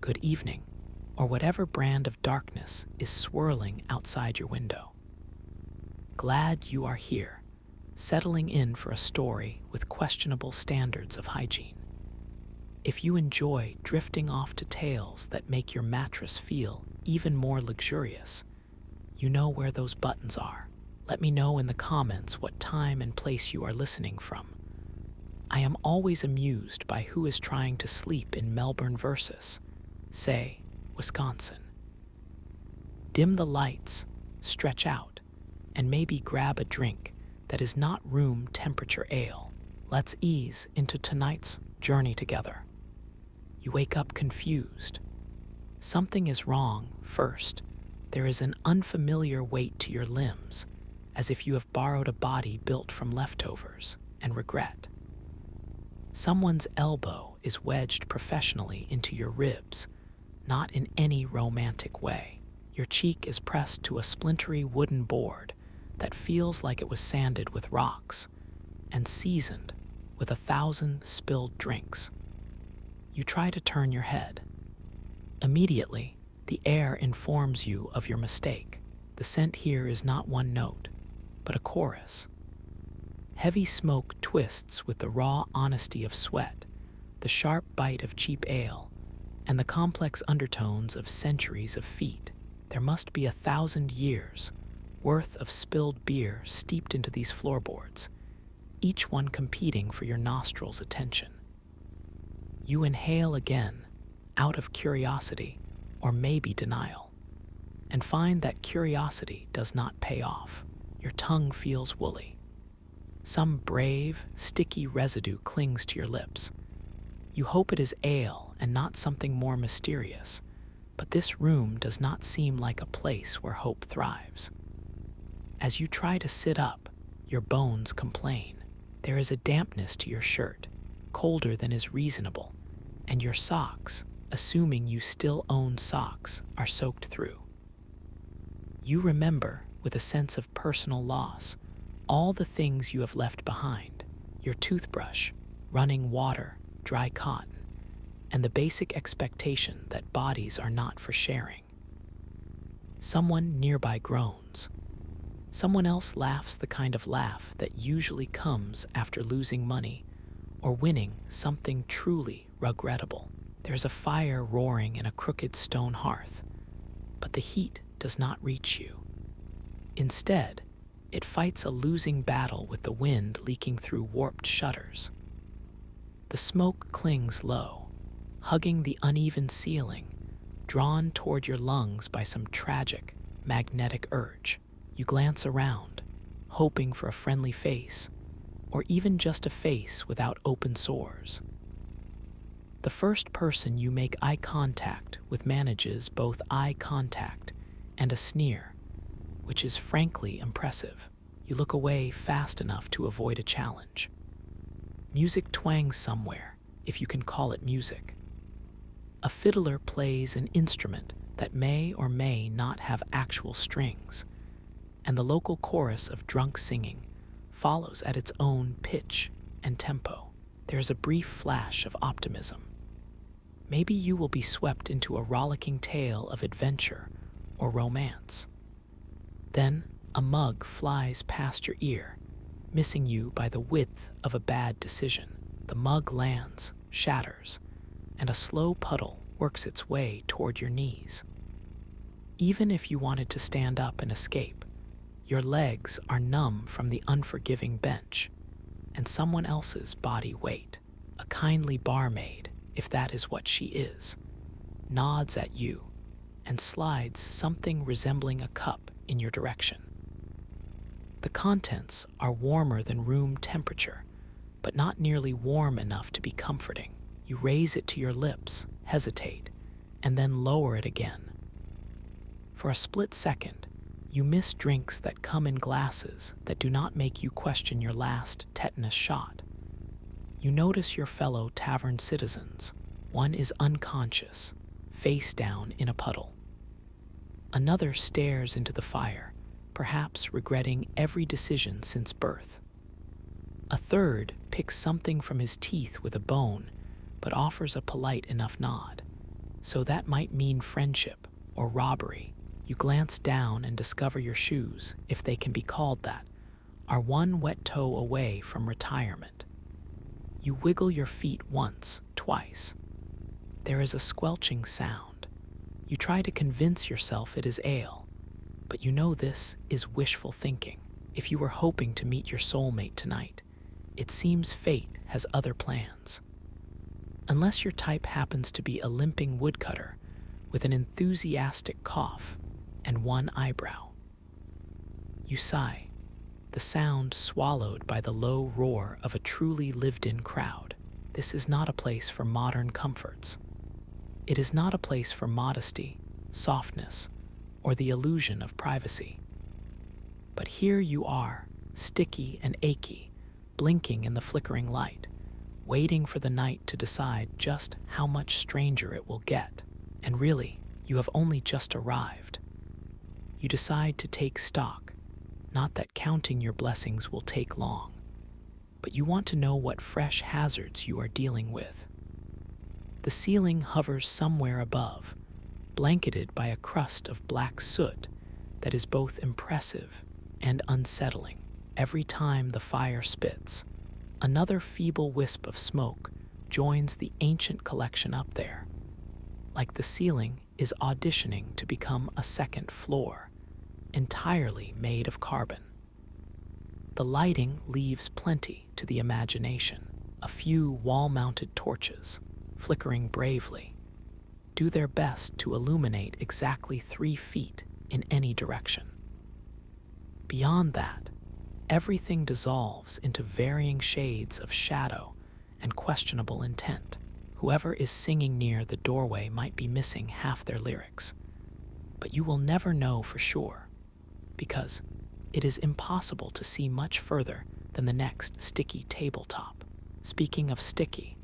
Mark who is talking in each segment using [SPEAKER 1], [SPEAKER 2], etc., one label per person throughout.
[SPEAKER 1] good evening, or whatever brand of darkness is swirling outside your window. Glad you are here, settling in for a story with questionable standards of hygiene. If you enjoy drifting off to tales that make your mattress feel even more luxurious, you know where those buttons are. Let me know in the comments what time and place you are listening from. I am always amused by who is trying to sleep in Melbourne versus, say, Wisconsin. Dim the lights, stretch out, and maybe grab a drink that is not room temperature ale. Let's ease into tonight's journey together. You wake up confused. Something is wrong. First, there is an unfamiliar weight to your limbs, as if you have borrowed a body built from leftovers and regret. Someone's elbow is wedged professionally into your ribs, not in any romantic way. Your cheek is pressed to a splintery wooden board that feels like it was sanded with rocks and seasoned with 1,000 spilled drinks. You try to turn your head. Immediately, the air informs you of your mistake. The scent here is not one note, but a chorus. Heavy smoke twists with the raw honesty of sweat, the sharp bite of cheap ale, and the complex undertones of centuries of feet. There must be 1,000 years worth of spilled beer steeped into these floorboards, each one competing for your nostrils' attention. You inhale again, out of curiosity, or maybe denial, and find that curiosity does not pay off. Your tongue feels woolly. Some brave, sticky residue clings to your lips. You hope it is ale and not something more mysterious, but this room does not seem like a place where hope thrives. As you try to sit up, your bones complain. There is a dampness to your shirt, colder than is reasonable, and your socks, assuming you still own socks, are soaked through. You remember, with a sense of personal loss, all the things you have left behind: your toothbrush, running water, dry cotton, and the basic expectation that bodies are not for sharing. Someone nearby groans. Someone else laughs the kind of laugh that usually comes after losing money or winning something truly regrettable. There's a fire roaring in a crooked stone hearth, but the heat does not reach you. Instead, it fights a losing battle with the wind leaking through warped shutters. The smoke clings low, hugging the uneven ceiling, drawn toward your lungs by some tragic, magnetic urge. You glance around, hoping for a friendly face, or even just a face without open sores. The first person you make eye contact with manages both eye contact and a sneer, which is frankly impressive. You look away fast enough to avoid a challenge. Music twangs somewhere, if you can call it music. A fiddler plays an instrument that may or may not have actual strings, and the local chorus of drunk singing follows at its own pitch and tempo. There is a brief flash of optimism. Maybe you will be swept into a rollicking tale of adventure or romance. Then a mug flies past your ear, missing you by the width of a bad decision. The mug lands, shatters, and a slow puddle works its way toward your knees. Even if you wanted to stand up and escape, your legs are numb from the unforgiving bench and someone else's body weight. A kindly barmaid, if that is what she is, nods at you and slides something resembling a cup in your direction. The contents are warmer than room temperature, but not nearly warm enough to be comforting. You raise it to your lips, hesitate, and then lower it again. For a split second, you miss drinks that come in glasses that do not make you question your last tetanus shot. You notice your fellow tavern citizens. One is unconscious, face down in a puddle. Another stares into the fire, perhaps regretting every decision since birth. A third picks something from his teeth with a bone, but offers a polite enough nod. So that might mean friendship or robbery. You glance down and discover your shoes, if they can be called that, are one wet toe away from retirement. You wiggle your feet once, twice. There is a squelching sound. You try to convince yourself it is ale, but you know this is wishful thinking. If you were hoping to meet your soulmate tonight, it seems fate has other plans. Unless your type happens to be a limping woodcutter with an enthusiastic cough and one eyebrow. You sigh, the sound swallowed by the low roar of a truly lived-in crowd. This is not a place for modern comforts. It is not a place for modesty, softness, or the illusion of privacy. But here you are, sticky and achy, blinking in the flickering light, waiting for the night to decide just how much stranger it will get. And really, you have only just arrived. You decide to take stock, not that counting your blessings will take long, but you want to know what fresh hazards you are dealing with. The ceiling hovers somewhere above, blanketed by a crust of black soot that is both impressive and unsettling. Every time the fire spits, another feeble wisp of smoke joins the ancient collection up there, like the ceiling is auditioning to become a second floor, entirely made of carbon. The lighting leaves plenty to the imagination. A few wall-mounted torches, flickering bravely, do their best to illuminate exactly 3 feet in any direction. Beyond that, everything dissolves into varying shades of shadow and questionable intent. Whoever is singing near the doorway might be missing half their lyrics, but you will never know for sure, because it is impossible to see much further than the next sticky tabletop. Speaking of sticky,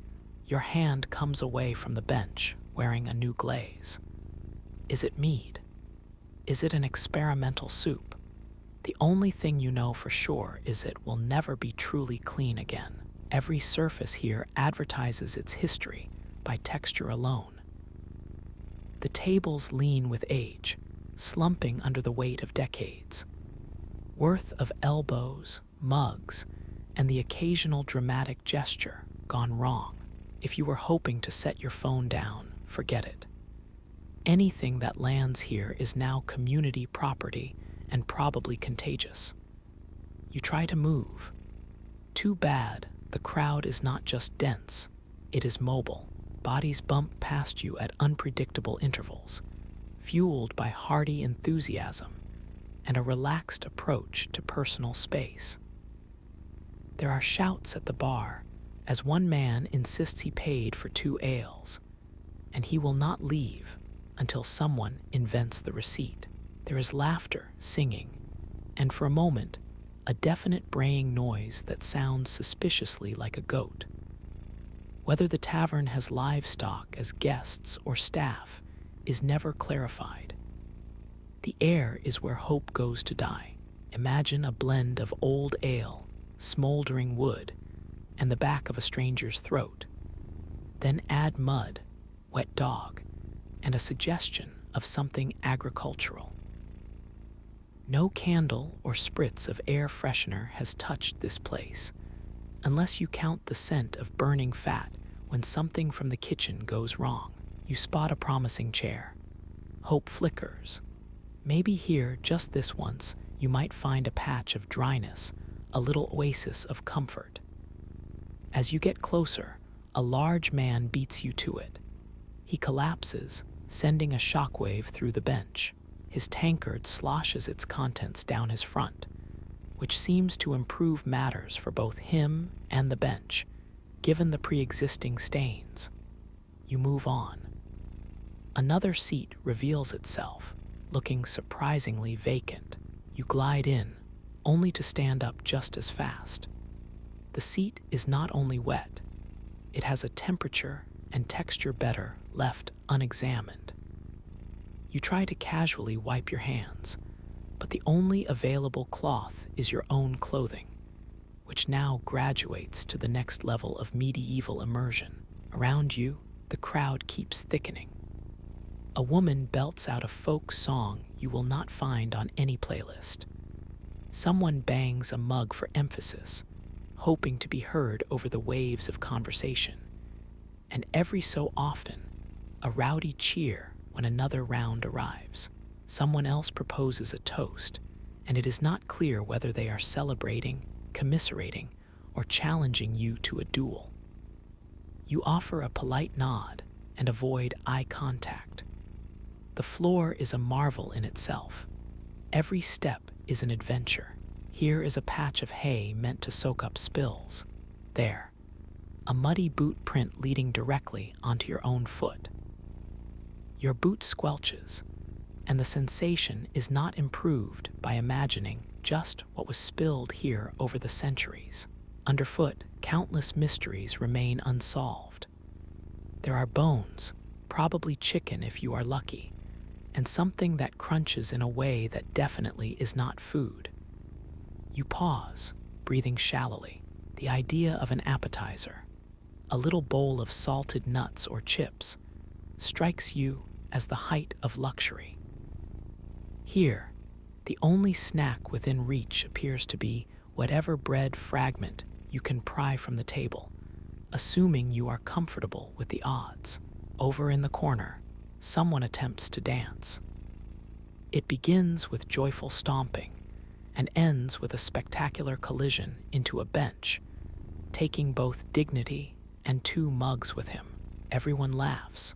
[SPEAKER 1] your hand comes away from the bench wearing a new glaze. Is it mead? Is it an experimental soup? The only thing you know for sure is it will never be truly clean again. Every surface here advertises its history by texture alone. The tables lean with age, slumping under the weight of decades. Worth of elbows, mugs, and the occasional dramatic gesture gone wrong. If you were hoping to set your phone down, forget it. Anything that lands here is now community property and probably contagious. You try to move. Too bad the crowd is not just dense, it is mobile. Bodies bump past you at unpredictable intervals, fueled by hearty enthusiasm and a relaxed approach to personal space. There are shouts at the bar as one man insists he paid for 2 ales, and he will not leave until someone invents the receipt. There is laughter, singing, and for a moment, a definite braying noise that sounds suspiciously like a goat. Whether the tavern has livestock as guests or staff is never clarified. The air is where hope goes to die. Imagine a blend of old ale, smoldering wood, and the back of a stranger's throat. Then add mud, wet dog, and a suggestion of something agricultural. No candle or spritz of air freshener has touched this place, unless you count the scent of burning fat when something from the kitchen goes wrong. You spot a promising chair. Hope flickers. Maybe here, just this once, you might find a patch of dryness, a little oasis of comfort. As you get closer, a large man beats you to it. He collapses, sending a shockwave through the bench. His tankard sloshes its contents down his front, which seems to improve matters for both him and the bench, given the pre-existing stains. You move on. Another seat reveals itself, looking surprisingly vacant. You glide in, only to stand up just as fast. The seat is not only wet, it has a temperature and texture better left unexamined. You try to casually wipe your hands, but the only available cloth is your own clothing, which now graduates to the next level of medieval immersion. Around you, the crowd keeps thickening. A woman belts out a folk song you will not find on any playlist. Someone bangs a mug for emphasis, hoping to be heard over the waves of conversation. And every so often, a rowdy cheer when another round arrives. Someone else proposes a toast, and it is not clear whether they are celebrating, commiserating, or challenging you to a duel. You offer a polite nod and avoid eye contact. The floor is a marvel in itself. Every step is an adventure. Here is a patch of hay meant to soak up spills. There, a muddy boot print leading directly onto your own foot. Your boot squelches, and the sensation is not improved by imagining just what was spilled here over the centuries. Underfoot, countless mysteries remain unsolved. There are bones, probably chicken if you are lucky, and something that crunches in a way that definitely is not food. You pause, breathing shallowly. The idea of an appetizer, a little bowl of salted nuts or chips, strikes you as the height of luxury. Here, the only snack within reach appears to be whatever bread fragment you can pry from the table, assuming you are comfortable with the odds. Over in the corner, someone attempts to dance. It begins with joyful stomping and ends with a spectacular collision into a bench, taking both dignity and 2 mugs with him. Everyone laughs,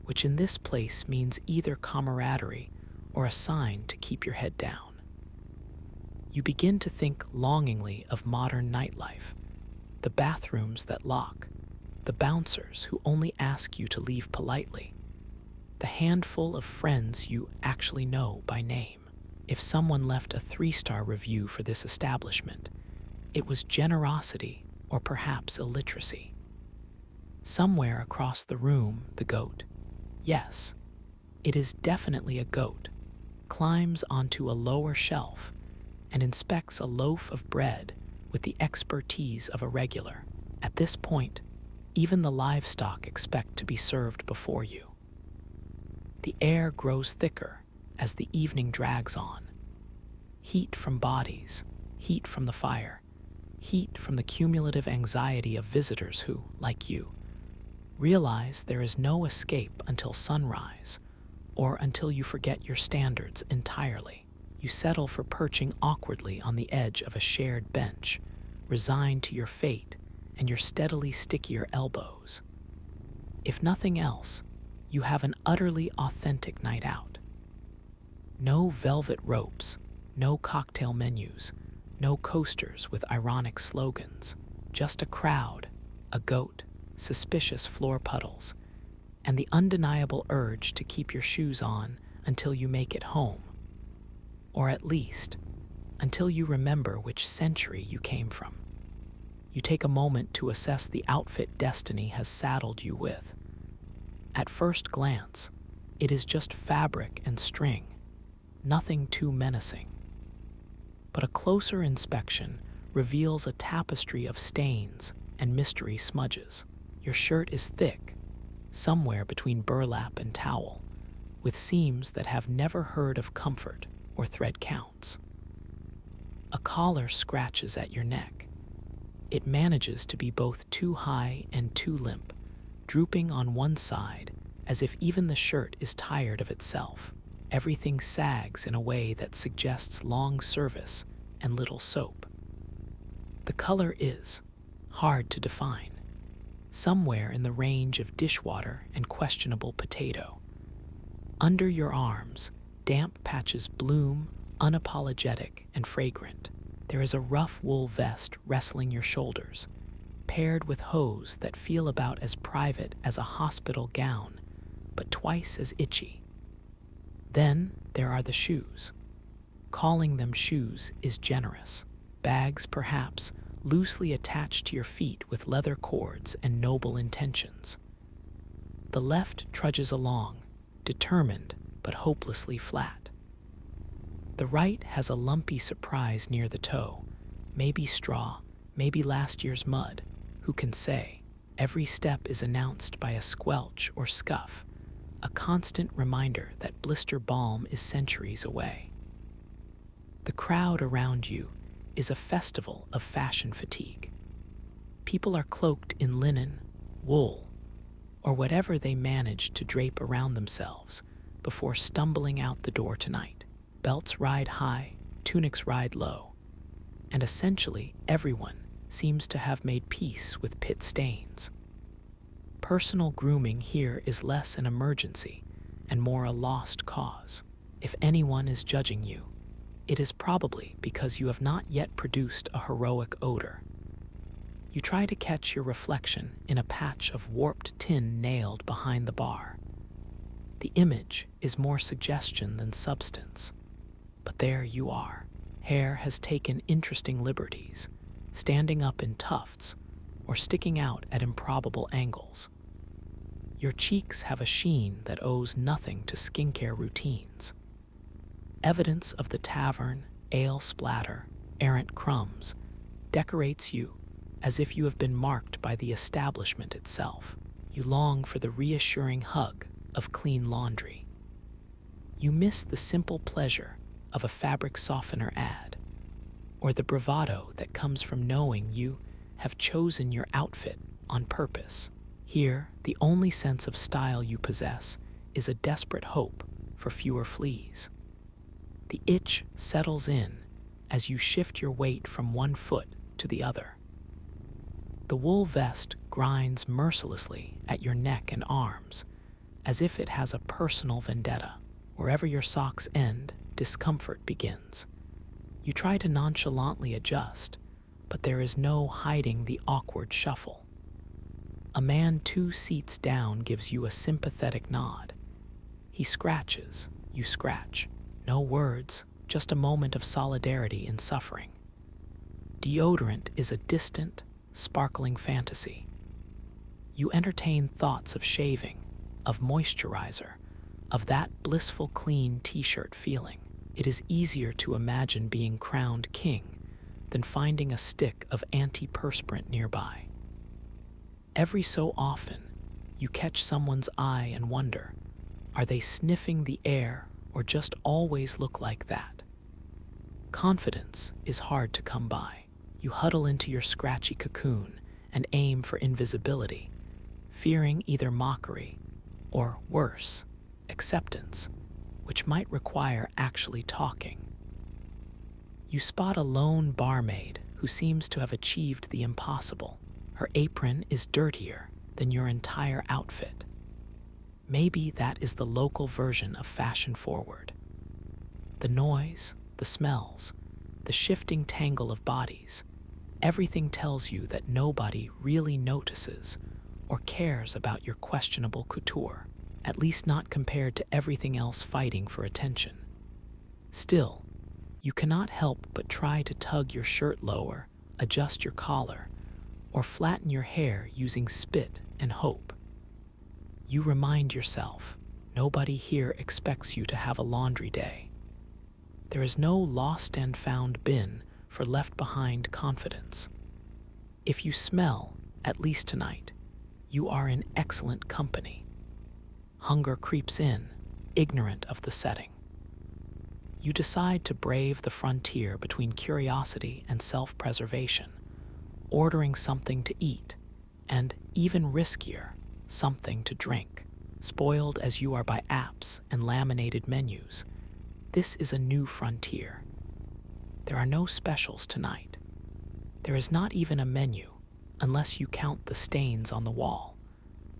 [SPEAKER 1] which in this place means either camaraderie or a sign to keep your head down. You begin to think longingly of modern nightlife, the bathrooms that lock, the bouncers who only ask you to leave politely, the handful of friends you actually know by name. If someone left a 3-star review for this establishment, it was generosity or perhaps illiteracy. Somewhere across the room, the goat, yes, it is definitely a goat, climbs onto a lower shelf and inspects a loaf of bread with the expertise of a regular. At this point, even the livestock expect to be served before you. The air grows thicker as the evening drags on. Heat from bodies, heat from the fire, heat from the cumulative anxiety of visitors who, like you, realize there is no escape until sunrise or until you forget your standards entirely. You settle for perching awkwardly on the edge of a shared bench, resigned to your fate and your steadily stickier elbows. If nothing else, you have an utterly authentic night out. No velvet ropes, no cocktail menus, no coasters with ironic slogans, just a crowd, a goat, suspicious floor puddles, and the undeniable urge to keep your shoes on until you make it home. Or at least, until you remember which century you came from. You take a moment to assess the outfit destiny has saddled you with. At first glance, it is just fabric and string, nothing too menacing. But a closer inspection reveals a tapestry of stains and mystery smudges. Your shirt is thick, somewhere between burlap and towel, with seams that have never heard of comfort or thread counts. A collar scratches at your neck. It manages to be both too high and too limp, drooping on one side as if even the shirt is tired of itself. Everything sags in a way that suggests long service and little soap. The color is hard to define, somewhere in the range of dishwater and questionable potato. Under your arms, damp patches bloom, unapologetic and fragrant. There is a rough wool vest wrestling your shoulders, paired with hose that feel about as private as a hospital gown, but twice as itchy. Then there are the shoes. Calling them shoes is generous. Bags, perhaps, loosely attached to your feet with leather cords and noble intentions. The left trudges along, determined but hopelessly flat. The right has a lumpy surprise near the toe, maybe straw, maybe last year's mud. Who can say? Every step is announced by a squelch or scuff, a constant reminder that blister balm is centuries away. The crowd around you is a festival of fashion fatigue. People are cloaked in linen, wool, or whatever they manage to drape around themselves before stumbling out the door tonight. Belts ride high, tunics ride low, and essentially everyone seems to have made peace with pit stains. Personal grooming here is less an emergency and more a lost cause. If anyone is judging you, it is probably because you have not yet produced a heroic odor. You try to catch your reflection in a patch of warped tin nailed behind the bar. The image is more suggestion than substance. But there you are. Hair has taken interesting liberties, standing up in tufts or sticking out at improbable angles. Your cheeks have a sheen that owes nothing to skincare routines. Evidence of the tavern, ale splatter, errant crumbs decorates you as if you have been marked by the establishment itself. You long for the reassuring hug of clean laundry. You miss the simple pleasure of a fabric softener ad, or the bravado that comes from knowing you have chosen your outfit on purpose. Here, the only sense of style you possess is a desperate hope for fewer fleas. The itch settles in as you shift your weight from one foot to the other. The wool vest grinds mercilessly at your neck and arms, as if it has a personal vendetta. Wherever your socks end, discomfort begins. You try to nonchalantly adjust, but there is no hiding the awkward shuffle. A man 2 seats down gives you a sympathetic nod. He scratches, you scratch. No words, just a moment of solidarity in suffering. Deodorant is a distant, sparkling fantasy. You entertain thoughts of shaving, of moisturizer, of that blissful clean t-shirt feeling. It is easier to imagine being crowned king than finding a stick of antiperspirant nearby. Every so often, you catch someone's eye and wonder, are they sniffing the air or just always look like that? Confidence is hard to come by. You huddle into your scratchy cocoon and aim for invisibility, fearing either mockery or, worse, acceptance, which might require actually talking. You spot a lone barmaid who seems to have achieved the impossible. Her apron is dirtier than your entire outfit. Maybe that is the local version of fashion forward. The noise, the smells, the shifting tangle of bodies, everything tells you that nobody really notices or cares about your questionable couture, at least not compared to everything else fighting for attention. Still, you cannot help but try to tug your shirt lower, adjust your collar, or flatten your hair using spit and hope. You remind yourself, nobody here expects you to have a laundry day. There is no lost and found bin for left behind confidence. If you smell, at least tonight, you are in excellent company. Hunger creeps in, ignorant of the setting. You decide to brave the frontier between curiosity and self-preservation, ordering something to eat, and even riskier, something to drink. Spoiled as you are by apps and laminated menus, this is a new frontier. There are no specials tonight. There is not even a menu, unless you count the stains on the wall,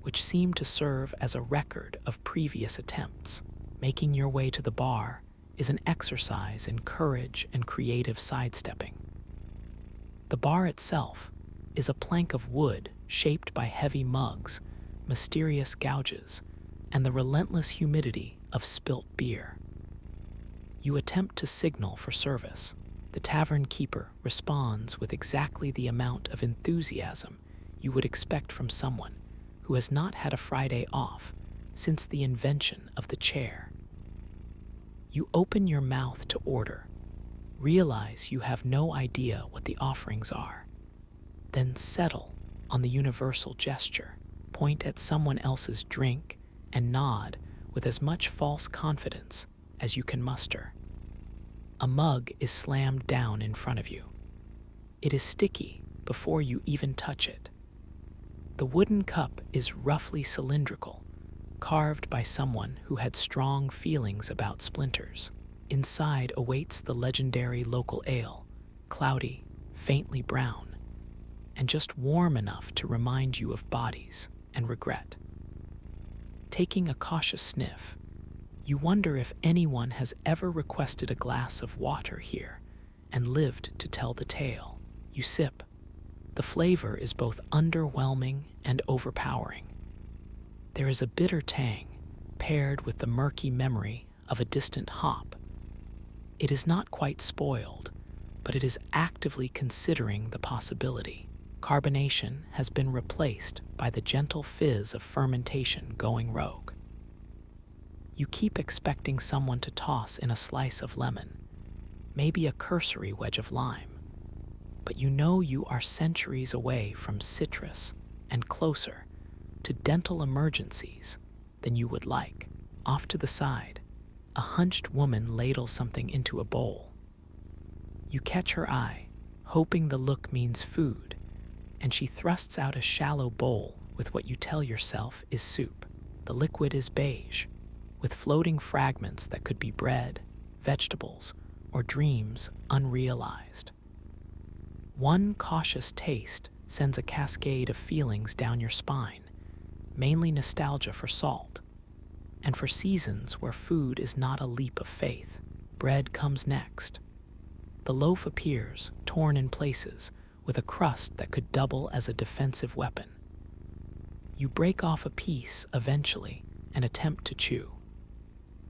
[SPEAKER 1] which seem to serve as a record of previous attempts. Making your way to the bar is an exercise in courage and creative sidestepping. The bar itself is a plank of wood shaped by heavy mugs, mysterious gouges, and the relentless humidity of spilt beer. You attempt to signal for service. The tavern keeper responds with exactly the amount of enthusiasm you would expect from someone who has not had a Friday off since the invention of the chair. You open your mouth to order, realize you have no idea what the offerings are, then settle on the universal gesture, point at someone else's drink, and nod with as much false confidence as you can muster. A mug is slammed down in front of you. It is sticky before you even touch it. The wooden cup is roughly cylindrical, carved by someone who had strong feelings about splinters. Inside awaits the legendary local ale, cloudy, faintly brown, and just warm enough to remind you of bodies and regret. Taking a cautious sniff, you wonder if anyone has ever requested a glass of water here and lived to tell the tale. You sip. The flavor is both underwhelming and overpowering. There is a bitter tang paired with the murky memory of a distant hop. It is not quite spoiled, but it is actively considering the possibility. Carbonation has been replaced by the gentle fizz of fermentation going rogue. You keep expecting someone to toss in a slice of lemon, maybe a cursory wedge of lime, but you know you are centuries away from citrus and closer to dental emergencies than you would like. Off to the side, a hunched woman ladles something into a bowl. You catch her eye, hoping the look means food, and she thrusts out a shallow bowl with what you tell yourself is soup. The liquid is beige, with floating fragments that could be bread, vegetables, or dreams unrealized. One cautious taste sends a cascade of feelings down your spine, mainly nostalgia for salt, and for seasons where food is not a leap of faith. Bread comes next. The loaf appears, torn in places, with a crust that could double as a defensive weapon. You break off a piece eventually and attempt to chew.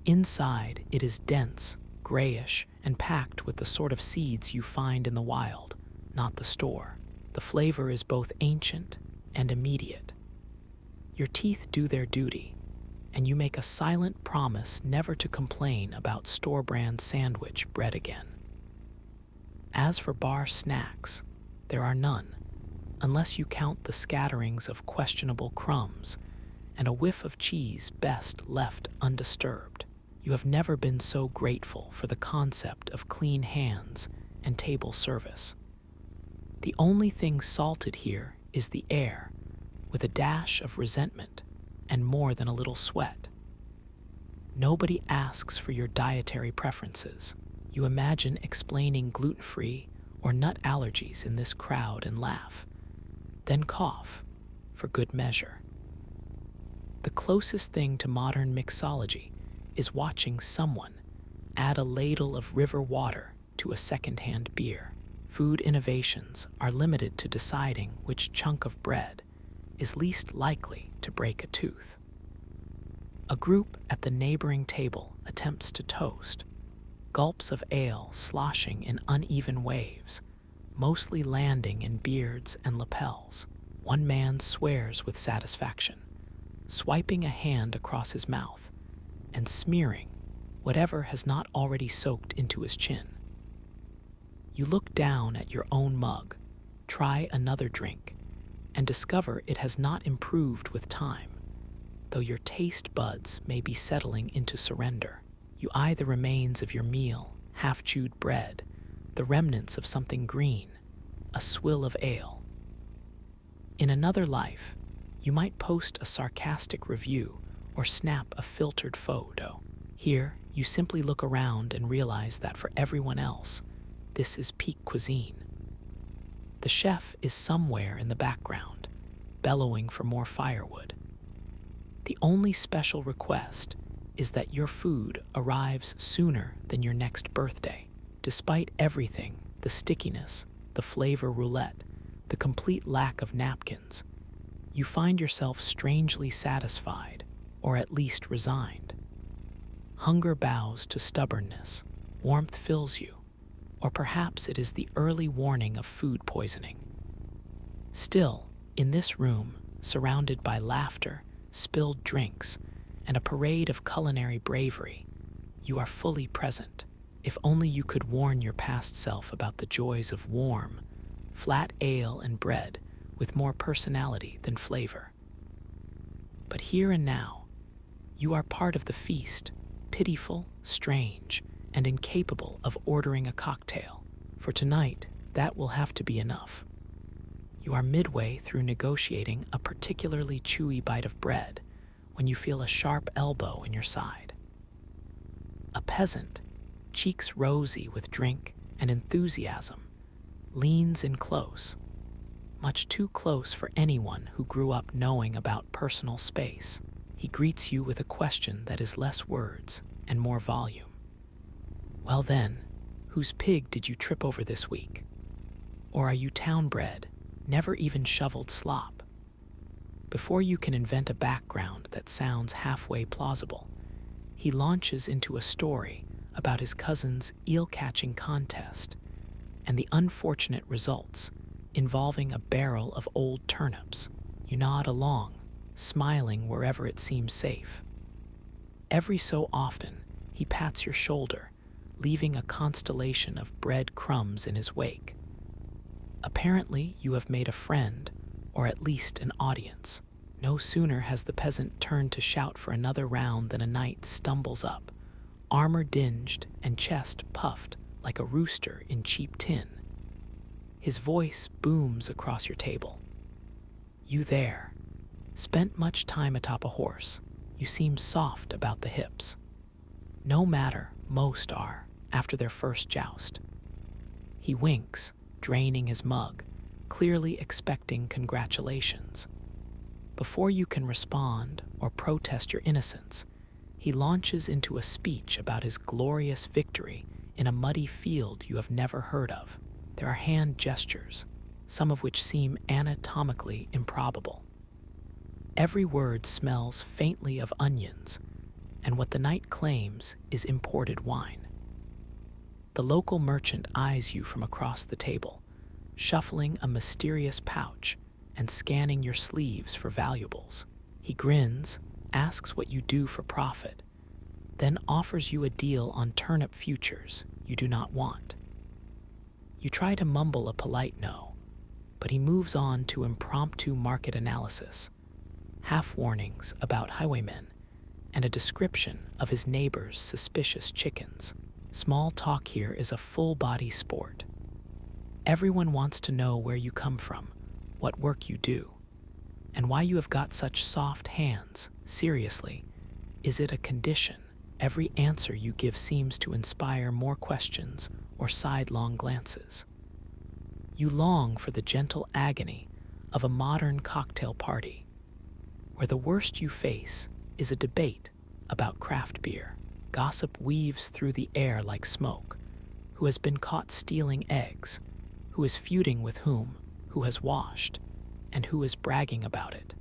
[SPEAKER 1] Inside, it is dense, grayish, and packed with the sort of seeds you find in the wild, not the store. The flavor is both ancient and immediate. Your teeth do their duty, and you make a silent promise never to complain about store-brand sandwich bread again. As for bar snacks, there are none, unless you count the scatterings of questionable crumbs and a whiff of cheese best left undisturbed. You have never been so grateful for the concept of clean hands and table service. The only thing salted here is the air, with a dash of resentment and more than a little sweat. Nobody asks for your dietary preferences. You imagine explaining gluten-free or nut allergies in this crowd and laugh, then cough for good measure. The closest thing to modern mixology is watching someone add a ladle of river water to a second-hand beer. Food innovations are limited to deciding which chunk of bread is least likely to break a tooth. A group at the neighboring table attempts to toast, gulps of ale sloshing in uneven waves, mostly landing in beards and lapels. One man swears with satisfaction, swiping a hand across his mouth and smearing whatever has not already soaked into his chin. You look down at your own mug, try another drink, and discover it has not improved with time, though your taste buds may be settling into surrender. You eye the remains of your meal, half-chewed bread, the remnants of something green, a swill of ale. In another life, you might post a sarcastic review or snap a filtered photo. Here, you simply look around and realize that for everyone else, this is peak cuisine. The chef is somewhere in the background, bellowing for more firewood. The only special request is that your food arrives sooner than your next birthday. Despite everything, the stickiness, the flavor roulette, the complete lack of napkins, you find yourself strangely satisfied, or at least resigned. Hunger bows to stubbornness, warmth fills you, or perhaps it is the early warning of food poisoning. Still, in this room, surrounded by laughter, spilled drinks, and a parade of culinary bravery, you are fully present. If only you could warn your past self about the joys of warm, flat ale and bread with more personality than flavor. But here and now, You are part of the feast, pitiful, strange, and incapable of ordering a cocktail. For tonight, that will have to be enough. You are midway through negotiating a particularly chewy bite of bread when you feel a sharp elbow in your side. A peasant, cheeks rosy with drink and enthusiasm, leans in close, much too close for anyone who grew up knowing about personal space. He greets you with a question that is less words and more volume. Well then, whose pig did you trip over this week? Or are you town-bred, never even shoveled slop? Before you can invent a background that sounds halfway plausible, he launches into a story about his cousin's eel-catching contest and the unfortunate results involving a barrel of old turnips. You nod along, smiling wherever it seems safe. Every so often, he pats your shoulder, leaving a constellation of bread crumbs in his wake. Apparently, you have made a friend, or at least an audience. No sooner has the peasant turned to shout for another round than a knight stumbles up, armor dinged and chest puffed like a rooster in cheap tin. His voice booms across your table. You there. Spent much time atop a horse. You seem soft about the hips. No matter, most are, after their first joust. He winks, draining his mug, clearly expecting congratulations. Before you can respond or protest your innocence, he launches into a speech about his glorious victory in a muddy field you have never heard of. There are hand gestures, some of which seem anatomically improbable. Every word smells faintly of onions, and what the knight claims is imported wine. The local merchant eyes you from across the table, shuffling a mysterious pouch and scanning your sleeves for valuables. He grins, asks what you do for profit, then offers you a deal on turnip futures you do not want. You try to mumble a polite no, but he moves on to impromptu market analysis, half warnings about highwaymen, and a description of his neighbor's suspicious chickens. Small talk here is a full-body sport. Everyone wants to know where you come from, what work you do, and why you have got such soft hands. Seriously, is it a condition? Every answer you give seems to inspire more questions or sidelong glances. You long for the gentle agony of a modern cocktail party, where the worst you face is a debate about craft beer. Gossip weaves through the air like smoke. Who has been caught stealing eggs? Who is feuding with whom? Who has washed? And who is bragging about it?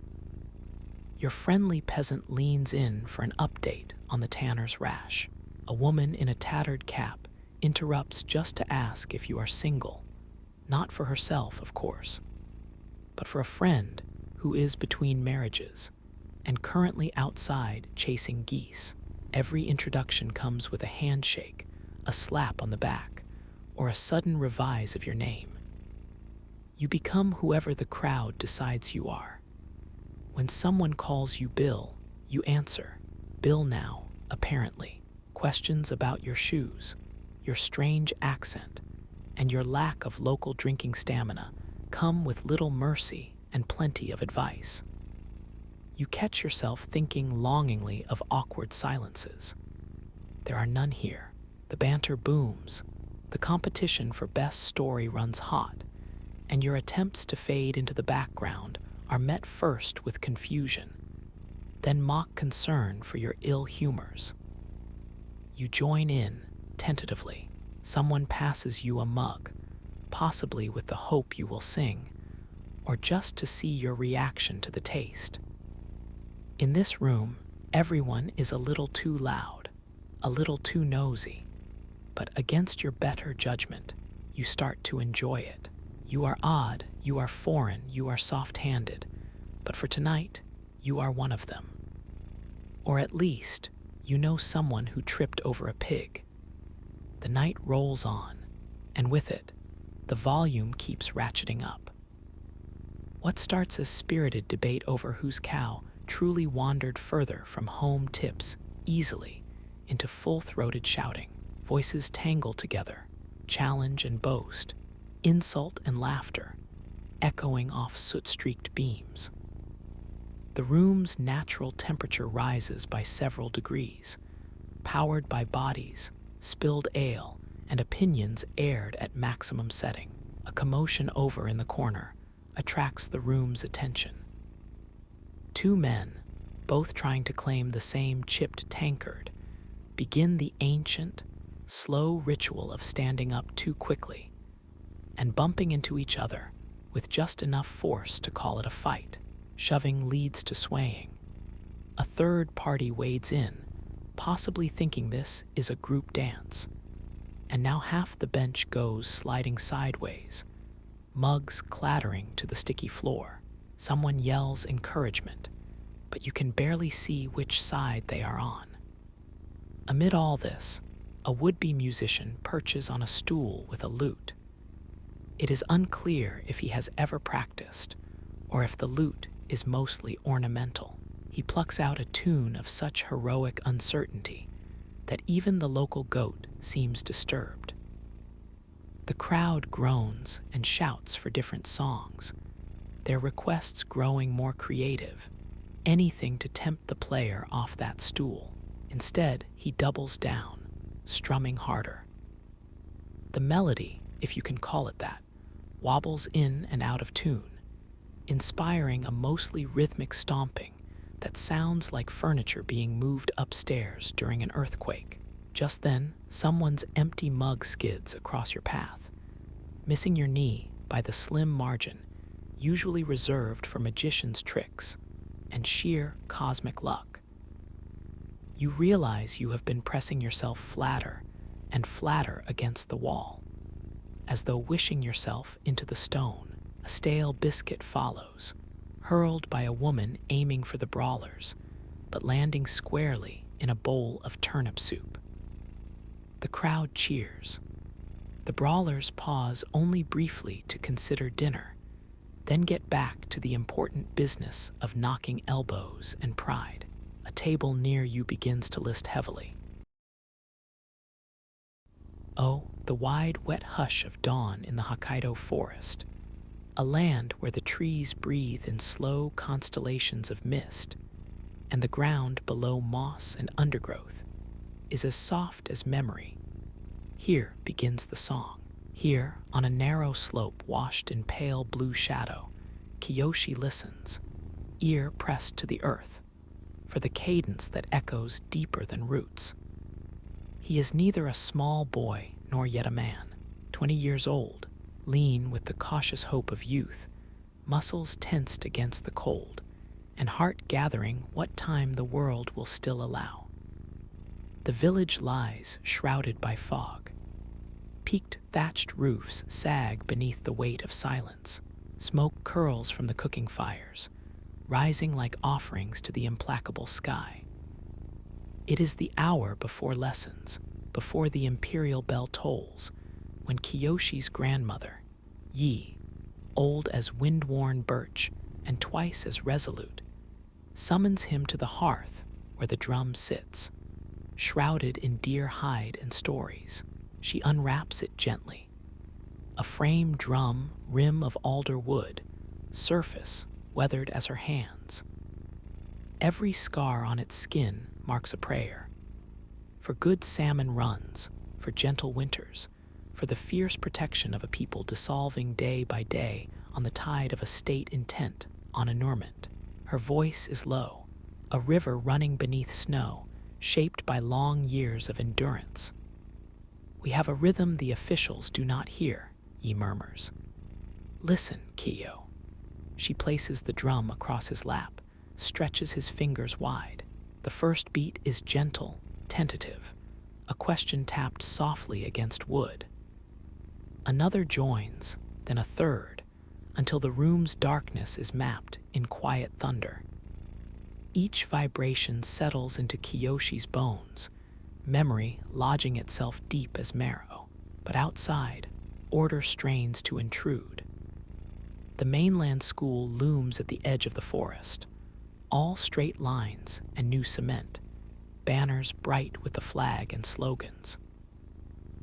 [SPEAKER 1] Your friendly peasant leans in for an update on the tanner's rash. A woman in a tattered cap interrupts just to ask if you are single, not for herself, of course, but for a friend who is between marriages and currently outside chasing geese. Every introduction comes with a handshake, a slap on the back, or a sudden revise of your name. You become whoever the crowd decides you are. When someone calls you Bill, you answer, Bill now, apparently. Questions about your shoes, your strange accent, and your lack of local drinking stamina come with little mercy and plenty of advice. You catch yourself thinking longingly of awkward silences. There are none here. The banter booms. The competition for best story runs hot, and your attempts to fade into the background are met first with confusion, then mock concern for your ill humors. You join in, tentatively. Someone passes you a mug, possibly with the hope you will sing, or just to see your reaction to the taste. In this room, everyone is a little too loud, a little too nosy, but against your better judgment, you start to enjoy it. You are odd, you are foreign, you are soft-handed, but for tonight, you are one of them. Or at least, you know someone who tripped over a pig. The night rolls on, and with it, the volume keeps ratcheting up. What starts as spirited debate over whose cow truly wandered further from home tips easily into full-throated shouting. Voices tangle together, challenge and boast, insult and laughter, echoing off soot-streaked beams. The room's natural temperature rises by several degrees, powered by bodies, spilled ale, and opinions aired at maximum setting. A commotion over in the corner attracts the room's attention. Two men, both trying to claim the same chipped tankard, begin the ancient, slow ritual of standing up too quickly and bumping into each other with just enough force to call it a fight. Shoving leads to swaying. A third party wades in, possibly thinking this is a group dance. And now half the bench goes sliding sideways, mugs clattering to the sticky floor. Someone yells encouragement, but you can barely see which side they are on. Amid all this, a would-be musician perches on a stool with a lute. It is unclear if he has ever practiced, or if the lute is mostly ornamental. He plucks out a tune of such heroic uncertainty that even the local goat seems disturbed. The crowd groans and shouts for different songs, their requests growing more creative, anything to tempt the player off that stool. Instead, he doubles down, strumming harder. The melody, if you can call it that, wobbles in and out of tune, inspiring a mostly rhythmic stomping that sounds like furniture being moved upstairs during an earthquake. Just then, someone's empty mug skids across your path, missing your knee by the slim margin usually reserved for magicians' tricks and sheer cosmic luck. You realize you have been pressing yourself flatter and flatter against the wall, as though wishing yourself into the stone. A stale biscuit follows, hurled by a woman aiming for the brawlers, but landing squarely in a bowl of turnip soup. The crowd cheers. The brawlers pause only briefly to consider dinner, then get back to the important business of knocking elbows and pride. A table near you begins to list heavily. Oh, the wide, wet hush of dawn in the Hokkaido forest, a land where the trees breathe in slow constellations of mist, and the ground below moss and undergrowth is as soft as memory. Here begins the song. Here, on a narrow slope washed in pale blue shadow, Kiyoshi listens, ear pressed to the earth, for the cadence that echoes deeper than roots. He is neither a small boy nor yet a man, 20 years old, lean with the cautious hope of youth, muscles tensed against the cold, and heart gathering what time the world will still allow. The village lies shrouded by fog. Peaked thatched roofs sag beneath the weight of silence. Smoke curls from the cooking fires, rising like offerings to the implacable sky. It is the hour before lessons, before the imperial bell tolls, when Kiyoshi's grandmother, Yi, old as wind-worn birch and twice as resolute, summons him to the hearth where the drum sits. Shrouded in deer hide and stories, she unwraps it gently. A frame drum, rim of alder wood, surface weathered as her hands. Every scar on its skin marks a prayer. For good salmon runs, for gentle winters, for the fierce protection of a people dissolving day by day on the tide of a state intent on annulment. Her voice is low, a river running beneath snow, shaped by long years of endurance. We have a rhythm the officials do not hear, Yi murmurs. Listen, Kiyo. She places the drum across his lap, stretches his fingers wide. The first beat is gentle, tentative, a question tapped softly against wood. Another joins, then a third, until the room's darkness is mapped in quiet thunder. Each vibration settles into Kiyoshi's bones, memory lodging itself deep as marrow. But outside, order strains to intrude. The mainland school looms at the edge of the forest, all straight lines and new cement, banners bright with the flag and slogans.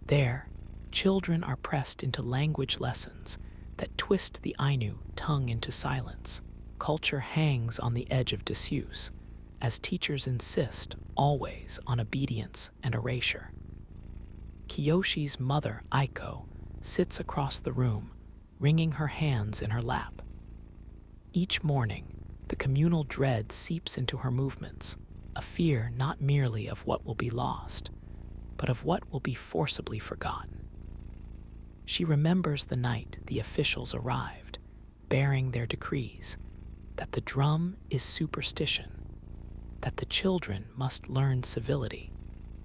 [SPEAKER 1] There, children are pressed into language lessons that twist the Ainu tongue into silence. Culture hangs on the edge of disuse, as teachers insist always on obedience and erasure. Kiyoshi's mother, Aiko, sits across the room, wringing her hands in her lap. Each morning, the communal dread seeps into her movements, a fear not merely of what will be lost, but of what will be forcibly forgotten. She remembers the night the officials arrived, bearing their decrees, that the drum is superstition, that the children must learn civility,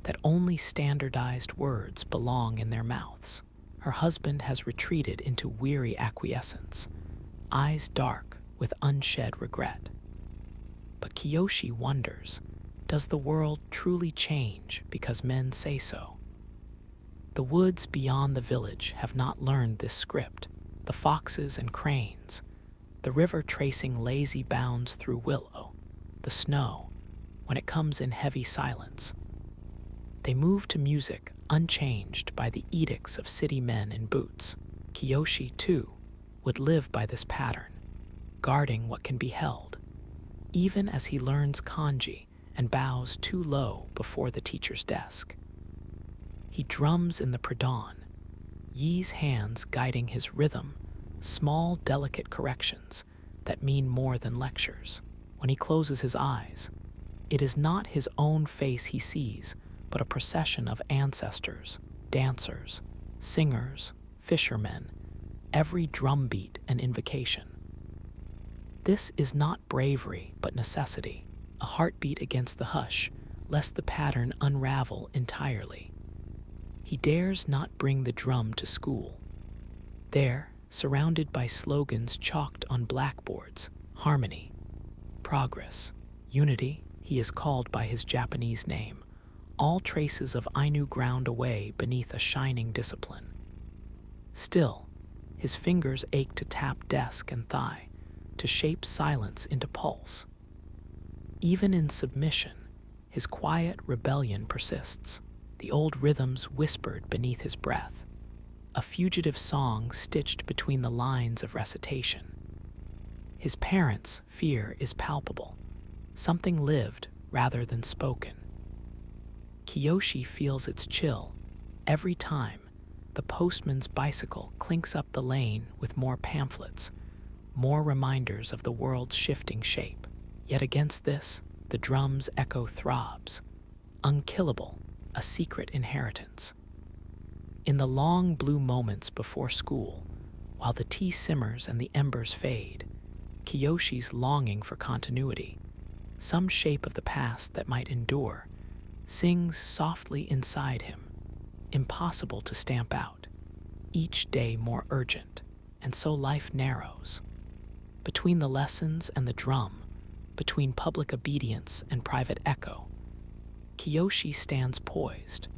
[SPEAKER 1] that only standardized words belong in their mouths. Her husband has retreated into weary acquiescence, eyes dark with unshed regret. But Kiyoshi wonders, does the world truly change because men say so? The woods beyond the village have not learned this script, the foxes and cranes, the river tracing lazy bounds through willow, the snow, when it comes in heavy silence. They move to music unchanged by the edicts of city men in boots. Kiyoshi, too, would live by this pattern, guarding what can be held, even as he learns kanji and bows too low before the teacher's desk. He drums in the pre-dawn, Yi's hands guiding his rhythm, small, delicate corrections that mean more than lectures. When he closes his eyes, it is not his own face he sees, but a procession of ancestors, dancers, singers, fishermen, every drumbeat an invocation. This is not bravery, but necessity, a heartbeat against the hush, lest the pattern unravel entirely. He dares not bring the drum to school. There, surrounded by slogans chalked on blackboards, harmony, progress, unity, he is called by his Japanese name, all traces of Ainu ground away beneath a shining discipline. Still, his fingers ache to tap desk and thigh, to shape silence into pulse. Even in submission, his quiet rebellion persists, the old rhythms whispered beneath his breath, a fugitive song stitched between the lines of recitation. His parents' fear is palpable, something lived rather than spoken. Kiyoshi feels its chill every time the postman's bicycle clinks up the lane with more pamphlets, more reminders of the world's shifting shape. Yet against this, the drum's echo throbs, unkillable, a secret inheritance. In the long blue moments before school, while the tea simmers and the embers fade, Kiyoshi's longing for continuity, some shape of the past that might endure, sings softly inside him, impossible to stamp out, each day more urgent, and so life narrows. Between the lessons and the drum, between public obedience and private echo, Kiyoshi stands poised,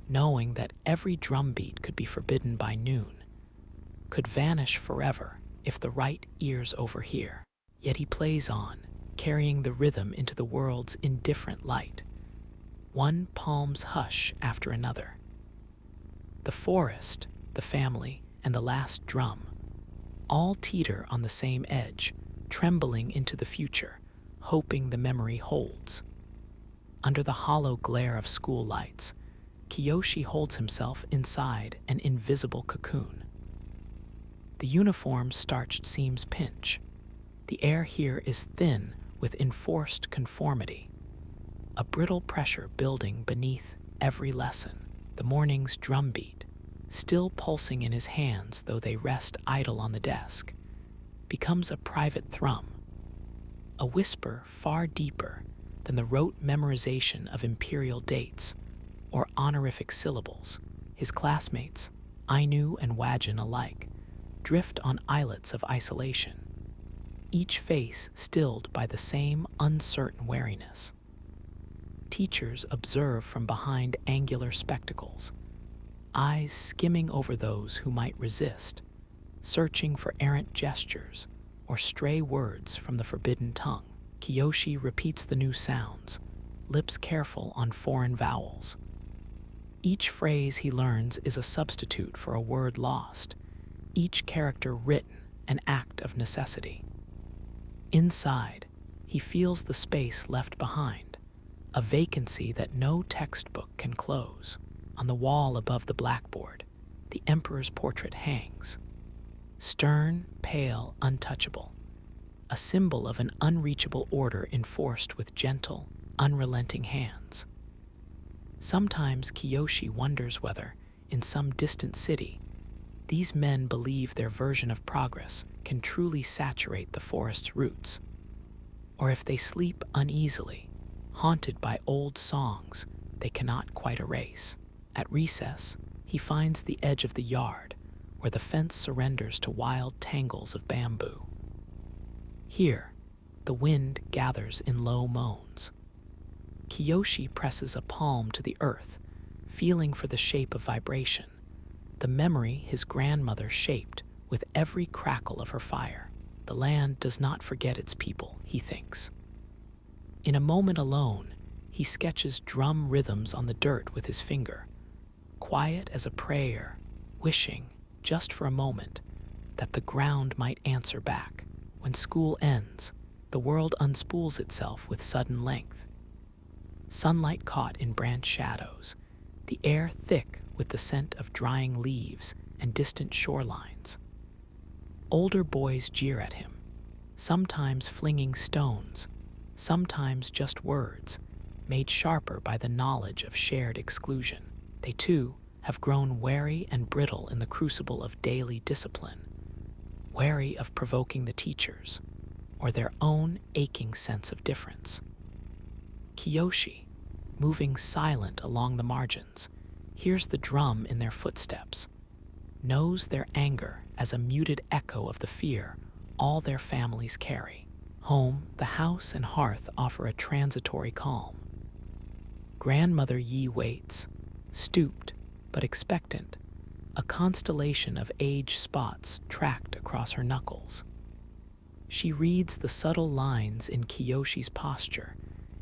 [SPEAKER 1] knowing that every drumbeat could be forbidden by noon, could vanish forever if the right ears overhear. Yet he plays on, carrying the rhythm into the world's indifferent light, one palm's hush after another. The forest, the family, and the last drum, all teeter on the same edge, trembling into the future, hoping the memory holds. Under the hollow glare of school lights, Kiyoshi holds himself inside an invisible cocoon. The uniform's starched seams pinch. The air here is thin with enforced conformity, a brittle pressure building beneath every lesson. The morning's drumbeat, still pulsing in his hands though they rest idle on the desk, becomes a private thrum, a whisper far deeper than the rote memorization of imperial dates or honorific syllables. His classmates, Ainu and Wajin alike, drift on islets of isolation, each face stilled by the same uncertain wariness. Teachers observe from behind angular spectacles, eyes skimming over those who might resist, searching for errant gestures or stray words from the forbidden tongue. Kiyoshi repeats the new sounds, lips careful on foreign vowels. Each phrase he learns is a substitute for a word lost, each character written an act of necessity. Inside, he feels the space left behind, a vacancy that no textbook can close. On the wall above the blackboard, the emperor's portrait hangs. Stern, pale, untouchable, a symbol of an unreachable order enforced with gentle, unrelenting hands. Sometimes Kiyoshi wonders whether, in some distant city, these men believe their version of progress can truly saturate the forest's roots, or if they sleep uneasily, haunted by old songs they cannot quite erase. At recess, he finds the edge of the yard, where the fence surrenders to wild tangles of bamboo. Here, the wind gathers in low moans. Kiyoshi presses a palm to the earth, feeling for the shape of vibration, the memory his grandmother shaped with every crackle of her fire. The land does not forget its people, he thinks. In a moment alone, he sketches drum rhythms on the dirt with his finger, quiet as a prayer, wishing, just for a moment, that the ground might answer back. When school ends, the world unspools itself with sudden length. Sunlight caught in branch shadows, the air thick with the scent of drying leaves and distant shorelines. Older boys jeer at him, sometimes flinging stones, sometimes just words, made sharper by the knowledge of shared exclusion. They too have grown wary and brittle in the crucible of daily discipline, wary of provoking the teachers, or their own aching sense of difference. Kiyoshi, moving silent along the margins, hears the drum in their footsteps, knows their anger as a muted echo of the fear all their families carry. Home, the house and hearth offer a transitory calm. Grandmother Yi waits, stooped but expectant, a constellation of age spots tracked across her knuckles. She reads the subtle lines in Kiyoshi's posture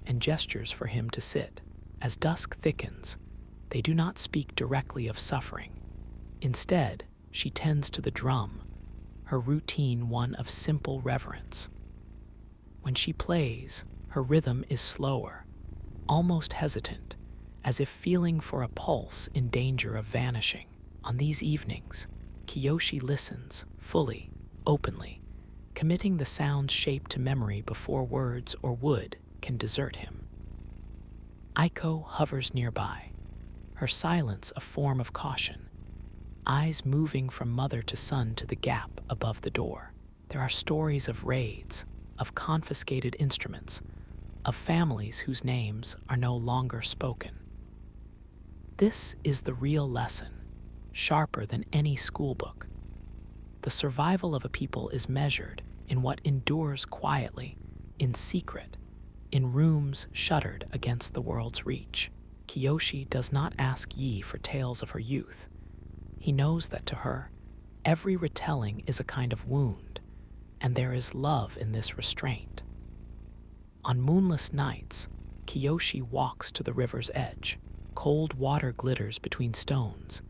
[SPEAKER 1] and gestures for him to sit. As dusk thickens, they do not speak directly of suffering. Instead, she tends to the drum, her routine one of simple reverence. When she plays, her rhythm is slower, almost hesitant, as if feeling for a pulse in danger of vanishing. On these evenings, Kiyoshi listens, fully, openly, committing the sound's shape to memory before words or wood can desert him. Aiko hovers nearby, her silence a form of caution, eyes moving from mother to son to the gap above the door. There are stories of raids, of confiscated instruments, of families whose names are no longer spoken. This is the real lesson, sharper than any schoolbook. The survival of a people is measured in what endures quietly, in secret, in rooms shuttered against the world's reach. Kiyoshi does not ask Yi for tales of her youth. He knows that to her, every retelling is a kind of wound, and there is love in this restraint. On moonless nights, Kiyoshi walks to the river's edge. Cold water glitters between stones,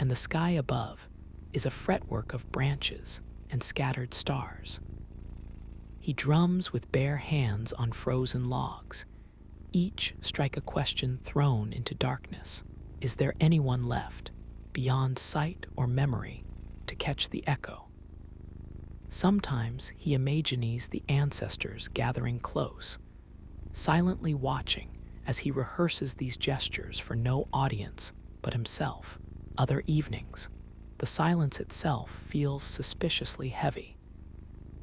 [SPEAKER 1] and the sky above is a fretwork of branches and scattered stars. He drums with bare hands on frozen logs. Each strike a question thrown into darkness. Is there anyone left, beyond sight or memory, to catch the echo? Sometimes he imagines the ancestors gathering close, silently watching as he rehearses these gestures for no audience but himself. Other evenings, the silence itself feels suspiciously heavy,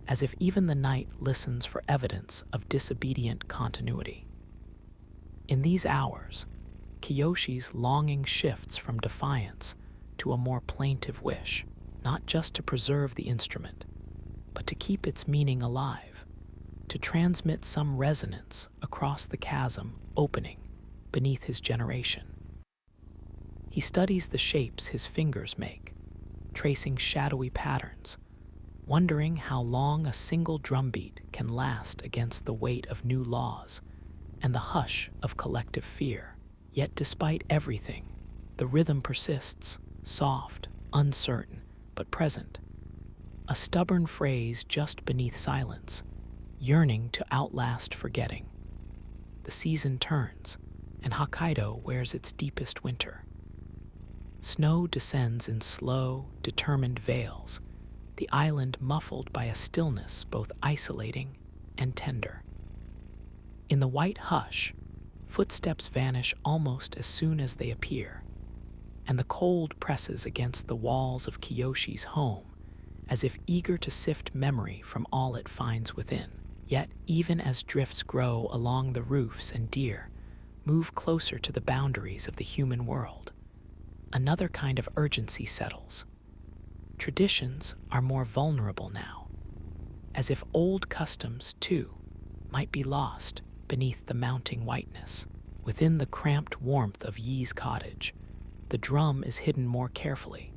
[SPEAKER 1] as if even the night listens for evidence of disobedient continuity. In these hours, Kiyoshi's longing shifts from defiance to a more plaintive wish, not just to preserve the instrument, but to keep its meaning alive, to transmit some resonance across the chasm opening beneath his generation. He studies the shapes his fingers make, tracing shadowy patterns, wondering how long a single drumbeat can last against the weight of new laws and the hush of collective fear. Yet despite everything, the rhythm persists, soft, uncertain, but present, a stubborn phrase just beneath silence, yearning to outlast forgetting. The season turns, and Hokkaido wears its deepest winter. Snow descends in slow, determined veils, the island muffled by a stillness both isolating and tender. In the white hush, footsteps vanish almost as soon as they appear, and the cold presses against the walls of Kiyoshi's home as if eager to sift memory from all it finds within. Yet, even as drifts grow along the roofs and deer move closer to the boundaries of the human world, another kind of urgency settles. Traditions are more vulnerable now, as if old customs, too, might be lost beneath the mounting whiteness. Within the cramped warmth of Yi's cottage, the drum is hidden more carefully,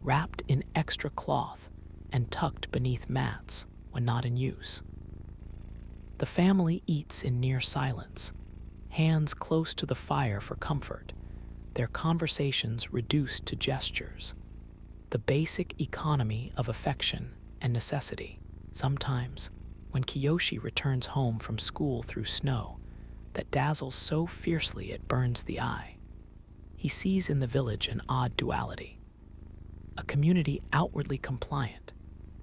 [SPEAKER 1] wrapped in extra cloth and tucked beneath mats when not in use. The family eats in near silence, hands close to the fire for comfort, their conversations reduced to gestures. The basic economy of affection and necessity. Sometimes, when Kiyoshi returns home from school through snow that dazzles so fiercely it burns the eye, he sees in the village an odd duality. A community outwardly compliant,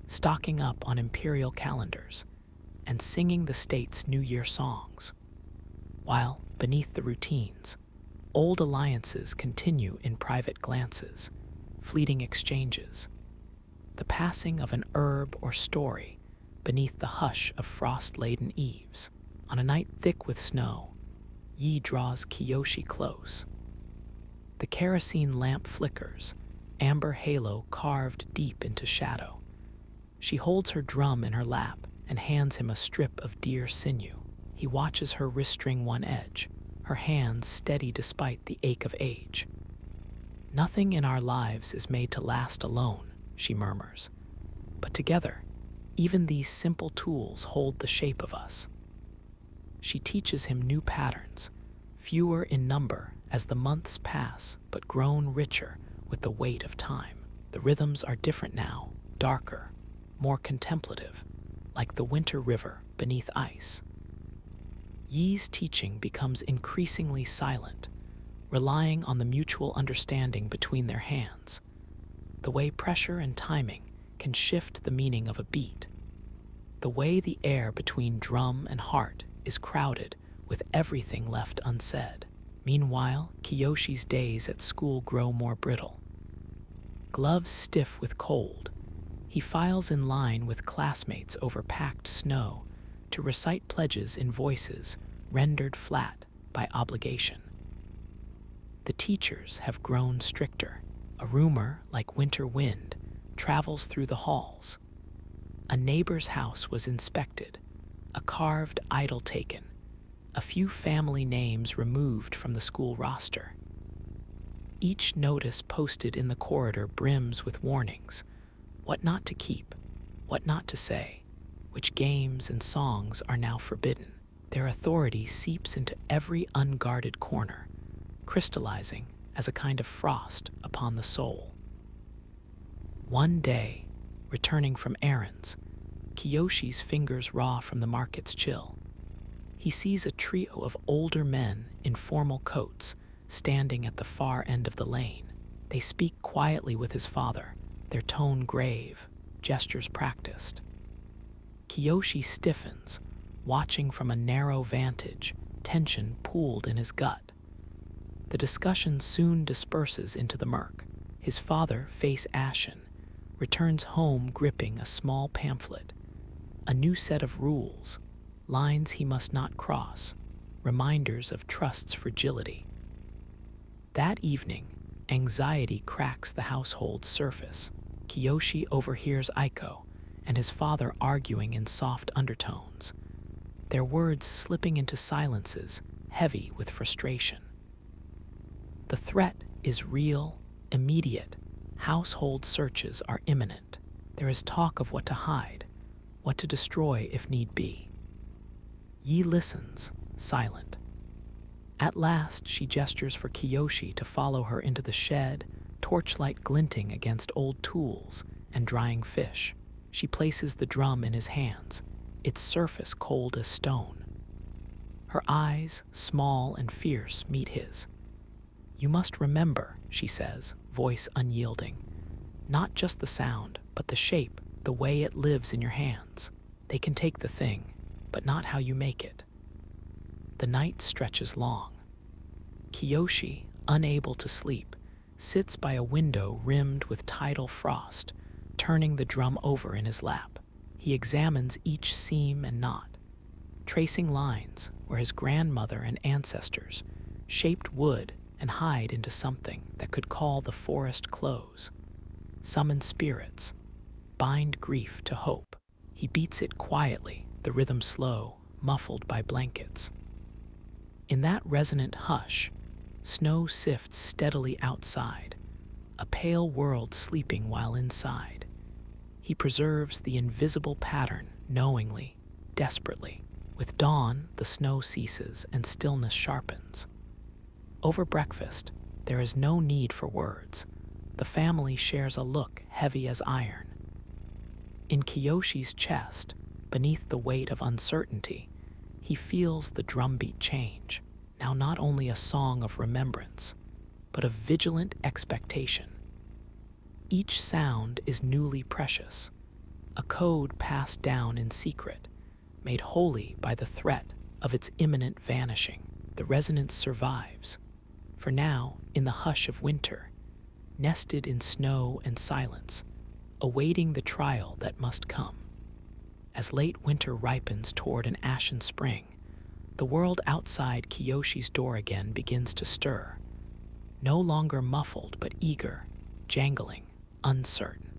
[SPEAKER 1] stocking up on imperial calendars and singing the state's New Year songs, while, beneath the routines, old alliances continue in private glances, fleeting exchanges, the passing of an herb or story beneath the hush of frost-laden eaves. On a night thick with snow, Yi draws Kiyoshi close. The kerosene lamp flickers, amber halo carved deep into shadow. She holds her drum in her lap and hands him a strip of deer sinew. He watches her wrist-string one edge, her hands steady despite the ache of age. "Nothing in our lives is made to last alone," she murmurs. "But together, even these simple tools hold the shape of us." She teaches him new patterns, fewer in number as the months pass, but grown richer with the weight of time. The rhythms are different now, darker, more contemplative, like the winter river beneath ice. Yi's teaching becomes increasingly silent, relying on the mutual understanding between their hands, the way pressure and timing can shift the meaning of a beat, the way the air between drum and heart is crowded with everything left unsaid. Meanwhile, Kiyoshi's days at school grow more brittle. Gloves stiff with cold, he files in line with classmates over packed snow to recite pledges in voices rendered flat by obligation. The teachers have grown stricter. A rumor, like winter wind, travels through the halls. A neighbor's house was inspected, a carved idol taken, a few family names removed from the school roster. Each notice posted in the corridor brims with warnings: what not to keep, what not to say, which games and songs are now forbidden. Their authority seeps into every unguarded corner, crystallizing as a kind of frost upon the soul. One day, returning from errands, Kiyoshi's fingers raw from the market's chill, he sees a trio of older men in formal coats standing at the far end of the lane. They speak quietly with his father, their tone grave, gestures practiced. Kiyoshi stiffens, watching from a narrow vantage, tension pooled in his gut. The discussion soon disperses into the murk. His father, face ashen, returns home gripping a small pamphlet, a new set of rules, lines he must not cross, reminders of trust's fragility. That evening, anxiety cracks the household's surface. Kiyoshi overhears Aiko and his father arguing in soft undertones, their words slipping into silences heavy with frustration. The threat is real, immediate. Household searches are imminent, There is talk of what to hide, what to destroy if need be. Yi listens, silent. At last, she gestures for Kiyoshi to follow her into the shed, torchlight glinting against old tools and drying fish. She places the drum in his hands, its surface cold as stone. Her eyes, small and fierce, meet his. "You must remember," she says, voice unyielding, "not just the sound, but the shape, the way it lives in your hands. They can take the thing, but not how you make it." The night stretches long. Kiyoshi, unable to sleep, sits by a window rimmed with tidal frost, turning the drum over in his lap. He examines each seam and knot, tracing lines where his grandmother and ancestors shaped wood and hide into something that could call the forest close, summon spirits, bind grief to hope. He beats it quietly, the rhythm slow, muffled by blankets. In that resonant hush, snow sifts steadily outside, a pale world sleeping while inside. He preserves the invisible pattern knowingly, desperately. With dawn, the snow ceases and stillness sharpens. Over breakfast, there is no need for words. The family shares a look heavy as iron. In Kiyoshi's chest, beneath the weight of uncertainty, he feels the drumbeat change, now not only a song of remembrance, but of vigilant expectation. Each sound is newly precious, a code passed down in secret, made holy by the threat of its imminent vanishing. The resonance survives, for now, in the hush of winter, nested in snow and silence, awaiting the trial that must come. As late winter ripens toward an ashen spring, the world outside Kiyoshi's door again begins to stir, no longer muffled but eager, jangling, uncertain.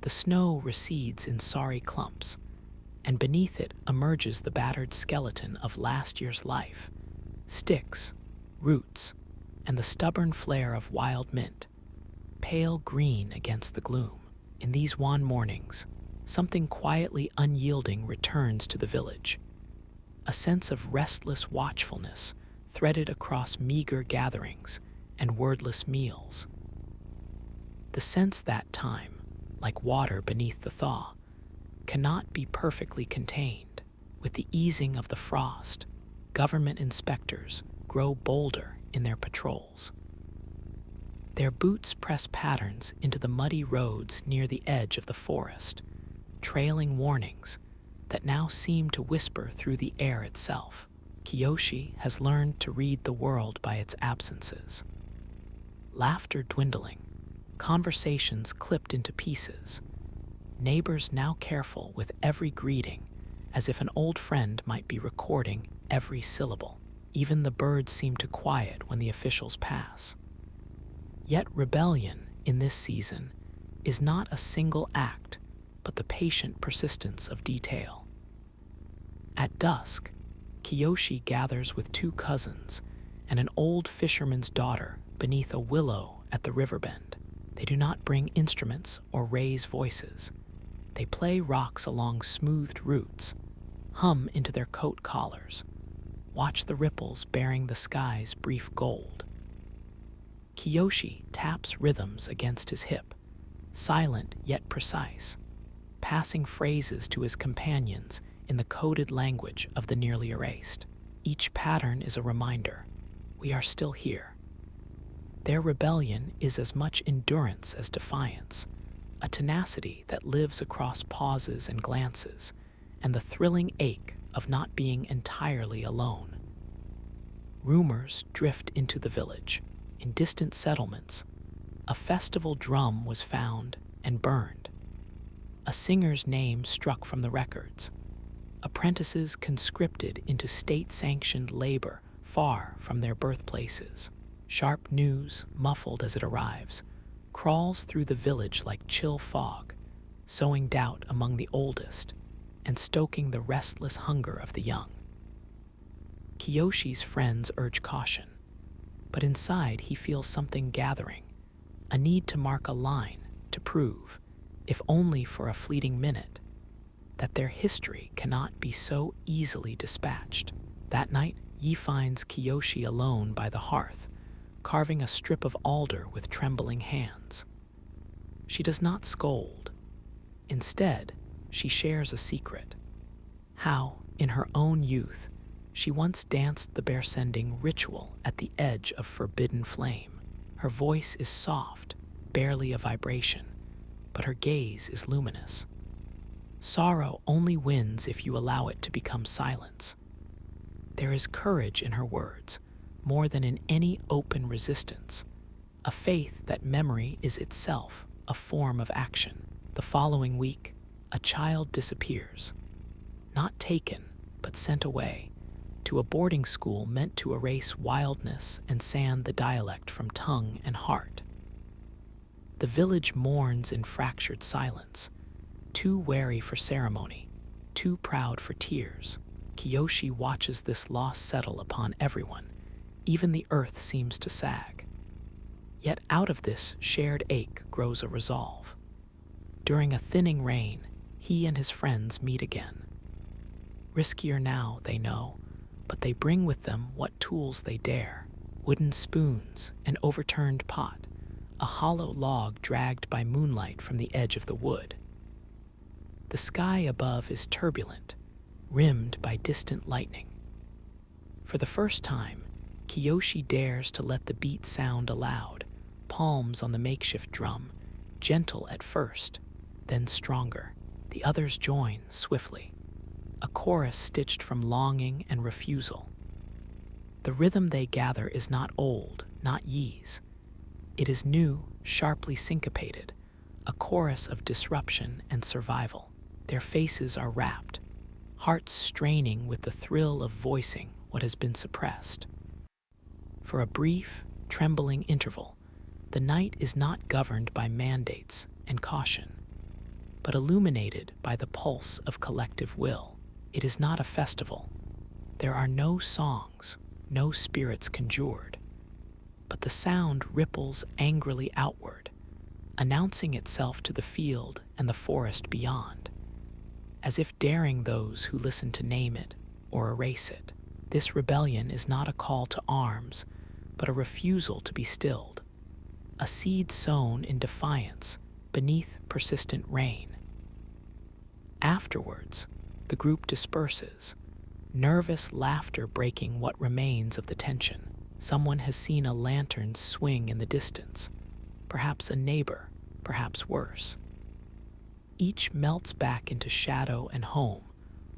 [SPEAKER 1] The snow recedes in sorry clumps, and beneath it emerges the battered skeleton of last year's life, sticks, roots, and the stubborn flare of wild mint, pale green against the gloom. In these wan mornings, something quietly unyielding returns to the village, a sense of restless watchfulness threaded across meager gatherings and wordless meals. The sense that time, like water beneath the thaw, cannot be perfectly contained. With the easing of the frost, government inspectors grow bolder in their patrols. Their boots press patterns into the muddy roads near the edge of the forest, trailing warnings that now seem to whisper through the air itself. Kiyoshi has learned to read the world by its absences. Laughter dwindling, conversations clipped into pieces, neighbors now careful with every greeting, as if an old friend might be recording every syllable. Even the birds seem to quiet when the officials pass. Yet rebellion in this season is not a single act, but the patient persistence of detail. At dusk, Kiyoshi gathers with two cousins and an old fisherman's daughter beneath a willow at the river bend. They do not bring instruments or raise voices. They play rocks along smoothed roots, hum into their coat collars, watch the ripples bearing the sky's brief gold. Kiyoshi taps rhythms against his hip, silent yet precise, passing phrases to his companions in the coded language of the nearly erased. Each pattern is a reminder, we are still here. Their rebellion is as much endurance as defiance, a tenacity that lives across pauses and glances, and the thrilling ache of not being entirely alone. Rumors drift into the village. In distant settlements, a festival drum was found and burned, a singer's name struck from the records, apprentices conscripted into state-sanctioned labor far from their birthplaces. Sharp news, muffled as it arrives, crawls through the village like chill fog, sowing doubt among the oldest and stoking the restless hunger of the young. Kiyoshi's friends urge caution, but inside he feels something gathering, a need to mark a line, to prove if only for a fleeting minute, that their history cannot be so easily dispatched. That night, Yi finds Kiyoshi alone by the hearth, carving a strip of alder with trembling hands. She does not scold. Instead, she shares a secret. How, in her own youth, she once danced the bear-sending ritual at the edge of forbidden flame. Her voice is soft, barely a vibration, but her gaze is luminous. Sorrow only wins if you allow it to become silence. There is courage in her words, more than in any open resistance, a faith that memory is itself a form of action. The following week, a child disappears, not taken, but sent away, to a boarding school meant to erase wildness and sand the dialect from tongue and heart. The village mourns in fractured silence, too wary for ceremony, too proud for tears. Kiyoshi watches this loss settle upon everyone. Even the earth seems to sag. Yet out of this shared ache grows a resolve. During a thinning rain, he and his friends meet again. Riskier now, they know, but they bring with them what tools they dare: wooden spoons, an overturned pot, a hollow log dragged by moonlight from the edge of the wood. The sky above is turbulent, rimmed by distant lightning. For the first time, Kiyoshi dares to let the beat sound aloud, palms on the makeshift drum, gentle at first, then stronger. The others join swiftly, a chorus stitched from longing and refusal. The rhythm they gather is not old, not Yi's. It is new, sharply syncopated, a chorus of disruption and survival. Their faces are rapt, hearts straining with the thrill of voicing what has been suppressed. For a brief, trembling interval, the night is not governed by mandates and caution, but illuminated by the pulse of collective will. It is not a festival. There are no songs, no spirits conjured, but the sound ripples angrily outward, announcing itself to the field and the forest beyond, as if daring those who listen to name it or erase it. This rebellion is not a call to arms, but a refusal to be stilled, a seed sown in defiance beneath persistent rain. Afterwards, the group disperses, nervous laughter breaking what remains of the tension. Someone has seen a lantern swing in the distance, perhaps a neighbor, perhaps worse. Each melts back into shadow and home,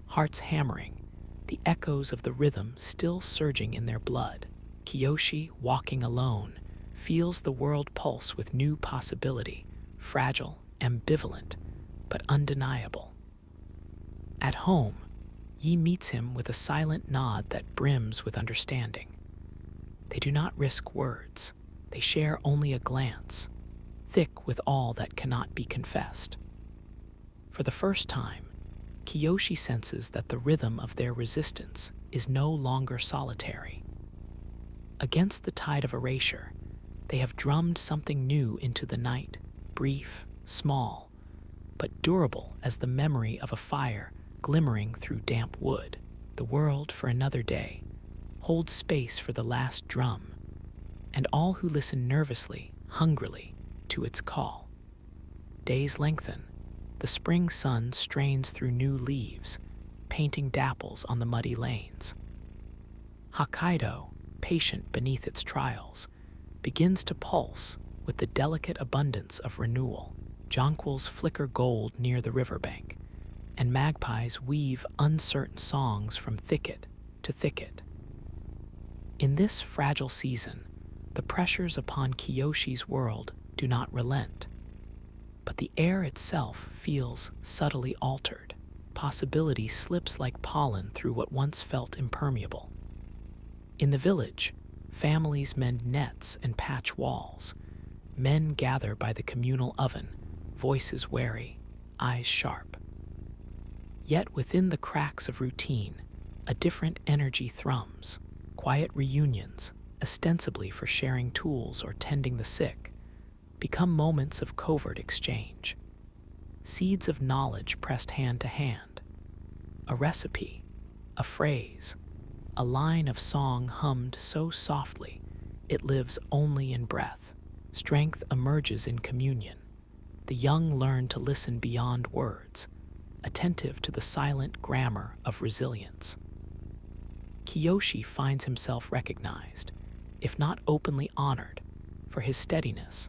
[SPEAKER 1] hearts hammering, the echoes of the rhythm still surging in their blood. Kiyoshi, walking alone, feels the world pulse with new possibility, fragile, ambivalent, but undeniable. At home, Yi meets him with a silent nod that brims with understanding. They do not risk words. They share only a glance, thick with all that cannot be confessed. For the first time, Kiyoshi senses that the rhythm of their resistance is no longer solitary. Against the tide of erasure, they have drummed something new into the night, brief, small, but durable as the memory of a fire glimmering through damp wood. The world for another day holds space for the last drum, and all who listen nervously, hungrily, to its call. Days lengthen. The spring sun strains through new leaves, painting dapples on the muddy lanes. Hokkaido, patient beneath its trials, begins to pulse with the delicate abundance of renewal. Jonquils flicker gold near the riverbank, and magpies weave uncertain songs from thicket to thicket. In this fragile season, the pressures upon Kiyoshi's world do not relent, but the air itself feels subtly altered. Possibility slips like pollen through what once felt impermeable. In the village, families mend nets and patch walls. Men gather by the communal oven, voices wary, eyes sharp. Yet within the cracks of routine, a different energy thrums. Quiet reunions, ostensibly for sharing tools or tending the sick, become moments of covert exchange. seeds of knowledge pressed hand to hand, a recipe, a phrase, a line of song hummed so softly it lives only in breath. Strength emerges in communion. The young learn to listen beyond words, attentive to the silent grammar of resilience. Kiyoshi finds himself recognized, if not openly honored, for his steadiness,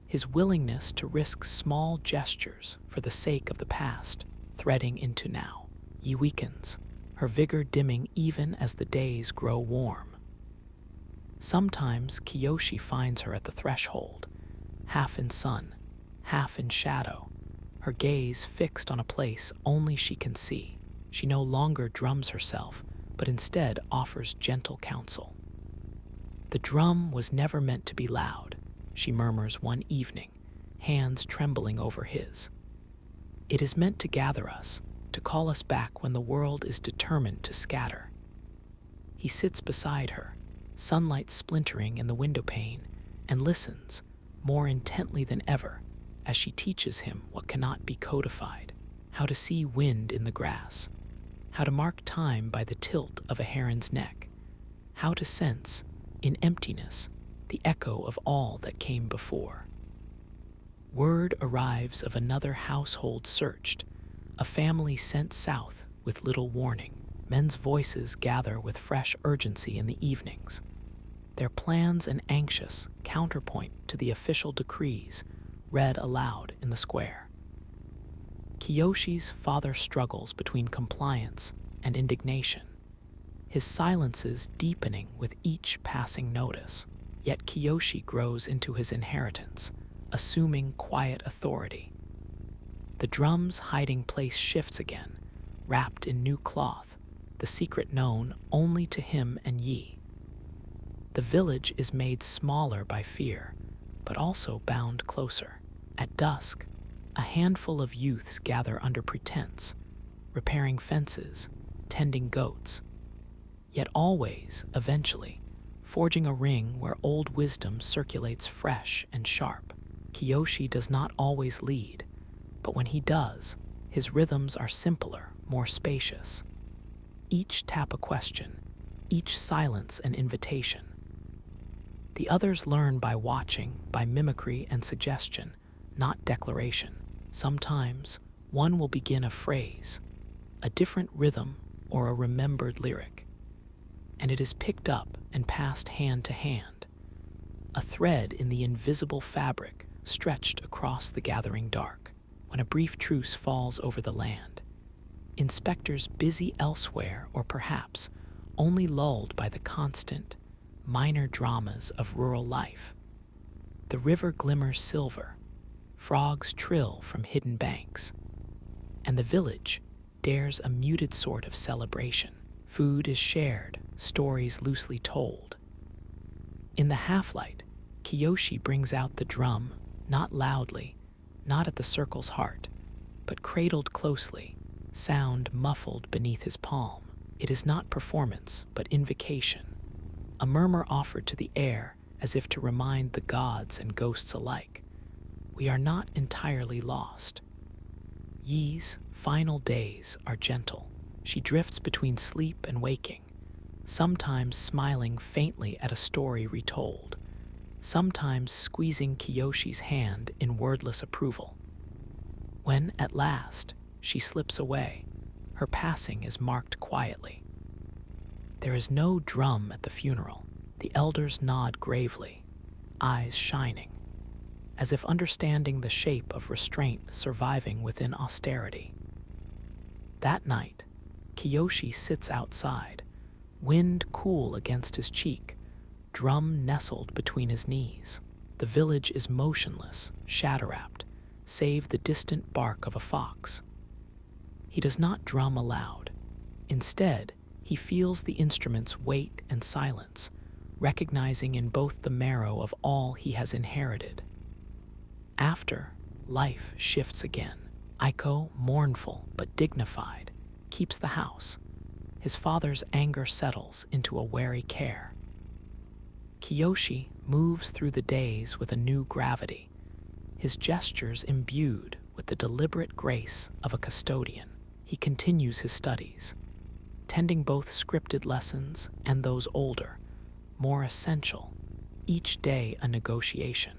[SPEAKER 1] his willingness to risk small gestures for the sake of the past, threading into now. Yi weakens, her vigor dimming even as the days grow warm. Sometimes Kiyoshi finds her at the threshold, half in sun, half in shadow, her gaze fixed on a place only she can see. She no longer drums herself, but instead offers gentle counsel. "The drum was never meant to be loud," she murmurs one evening, hands trembling over his. "It is meant to gather us, to call us back when the world is determined to scatter." He sits beside her, sunlight splintering in the windowpane, and listens, more intently than ever, as she teaches him what cannot be codified: how to see wind in the grass, how to mark time by the tilt of a heron's neck, how to sense, in emptiness, the echo of all that came before. Word arrives of another household searched, a family sent south with little warning. Men's voices gather with fresh urgency in the evenings, their plans an anxious counterpoint to the official decrees read aloud in the square. Kiyoshi's father struggles between compliance and indignation, his silences deepening with each passing notice. Yet Kiyoshi grows into his inheritance, assuming quiet authority. The drum's hiding place shifts again, wrapped in new cloth, the secret known only to him and Yi. The village is made smaller by fear, but also bound closer. At dusk, a handful of youths gather under pretense, repairing fences, tending goats. Yet always, eventually, forging a ring where old wisdom circulates fresh and sharp. Kiyoshi does not always lead, but when he does, his rhythms are simpler, more spacious. Each tap a question, each silence an invitation. The others learn by watching, by mimicry and suggestion, not declaration. Sometimes, one will begin a phrase, a different rhythm, or a remembered lyric, and it is picked up and passed hand to hand, a thread in the invisible fabric stretched across the gathering dark. When a brief truce falls over the land, inspectors busy elsewhere or perhaps only lulled by the constant, minor dramas of rural life. The river glimmers silver, frogs trill from hidden banks, and the village dares a muted sort of celebration. Food is shared, stories loosely told. In the half-light, Kiyoshi brings out the drum, not loudly, not at the circle's heart, but cradled closely, sound muffled beneath his palm. It is not performance, but invocation, a murmur offered to the air as if to remind the gods and ghosts alike, we are not entirely lost. Yi's final days are gentle. She drifts between sleep and waking, sometimes smiling faintly at a story retold, sometimes squeezing Kiyoshi's hand in wordless approval. When, at last, she slips away, her passing is marked quietly. There is no drum at the funeral. The elders nod gravely, eyes shining, as if understanding the shape of restraint surviving within austerity. That night, Kiyoshi sits outside, wind cool against his cheek, drum nestled between his knees. The village is motionless, shadow-wrapped, save the distant bark of a fox. He does not drum aloud. Instead, he feels the instrument's weight and silence, recognizing in both the marrow of all he has inherited. After, life shifts again. Aiko, mournful but dignified, keeps the house. His father's anger settles into a wary care. Kiyoshi moves through the days with a new gravity, his gestures imbued with the deliberate grace of a custodian, he continues his studies, tending both scripted lessons and those older, more essential, each day a negotiation,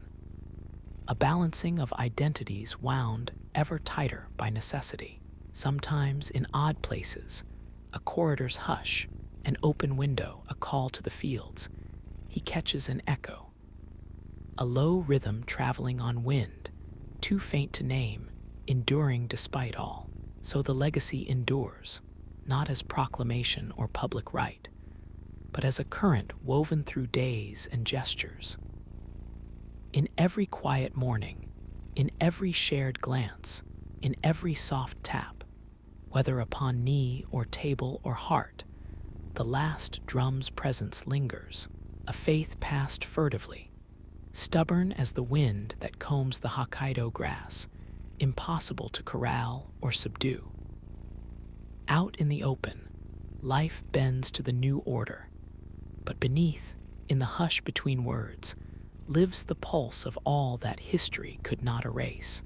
[SPEAKER 1] a balancing of identities wound ever tighter by necessity, sometimes in odd places, a corridor's hush, an open window, a call to the fields. He catches an echo, a low rhythm traveling on wind, too faint to name, enduring despite all. So the legacy endures, not as proclamation or public rite, but as a current woven through days and gestures. In every quiet morning, in every shared glance, in every soft tap, whether upon knee or table or heart, the last drum's presence lingers, a faith passed furtively, stubborn as the wind that combs the Hokkaido grass, impossible to corral or subdue. Out in the open, life bends to the new order, but beneath, in the hush between words, lives the pulse of all that history could not erase.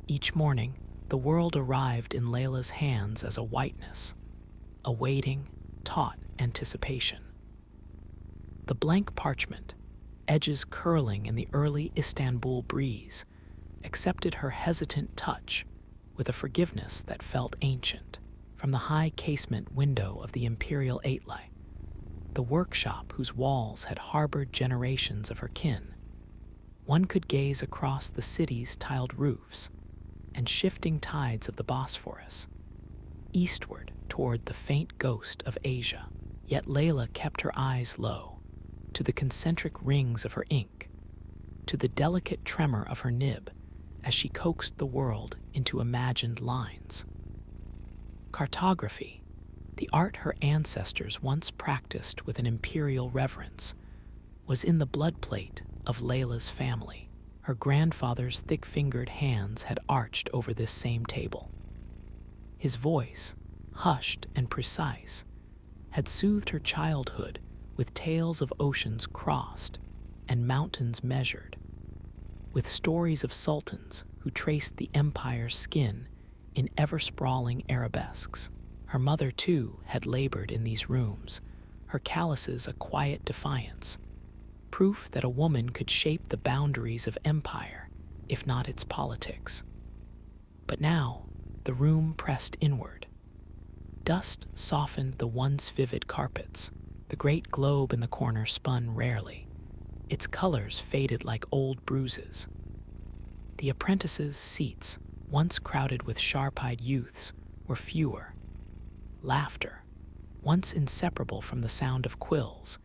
[SPEAKER 1] Each morning, the world arrived in Layla's hands as a whiteness, a waiting, taut anticipation. The blank parchment, edges curling in the early Istanbul breeze, accepted her hesitant touch with a forgiveness that felt ancient. From the high casement window of the Imperial Eitlay, the workshop whose walls had harbored generations of her kin, one could gaze across the city's tiled roofs and shifting tides of the Bosphorus, eastward toward the faint ghost of Asia. Yet Layla kept her eyes low, to the concentric rings of her ink, to the delicate tremor of her nib as she coaxed the world into imagined lines. Cartography, the art her ancestors once practiced with an imperial reverence, was in the blood plate of Layla's family. Her grandfather's thick-fingered hands had arched over this same table. His voice, hushed and precise, had soothed her childhood with tales of oceans crossed and mountains measured, with stories of sultans who traced the empire's skin in ever-sprawling arabesques. Her mother, too, had labored in these rooms, her calluses a quiet defiance, proof that a woman could shape the boundaries of empire, if not its politics. But now, the room pressed inward. Dust softened the once vivid carpets. The great globe in the corner spun rarely. Its colors faded like old bruises. The apprentices' seats, once crowded with sharp-eyed youths, were fewer. Laughter, once inseparable from the sound of quills,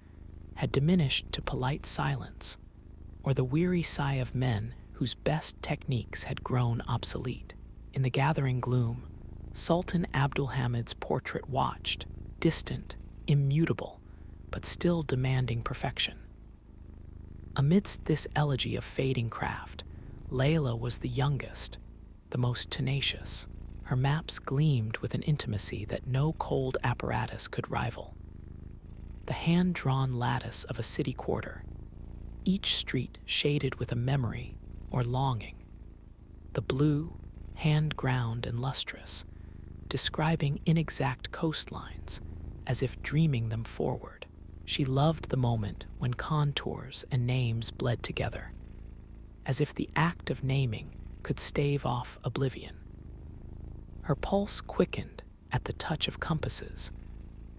[SPEAKER 1] had diminished to polite silence, or the weary sigh of men whose best techniques had grown obsolete. In the gathering gloom, Sultan Abdulhamid's portrait watched, distant, immutable, but still demanding perfection. Amidst this elegy of fading craft, Layla was the youngest, the most tenacious. Her maps gleamed with an intimacy that no cold apparatus could rival. The hand-drawn lattice of a city quarter, each street shaded with a memory or longing. The blue, hand-ground and lustrous, describing inexact coastlines as if dreaming them forward. She loved the moment when contours and names bled together, as if the act of naming could stave off oblivion. Her pulse quickened at the touch of compasses,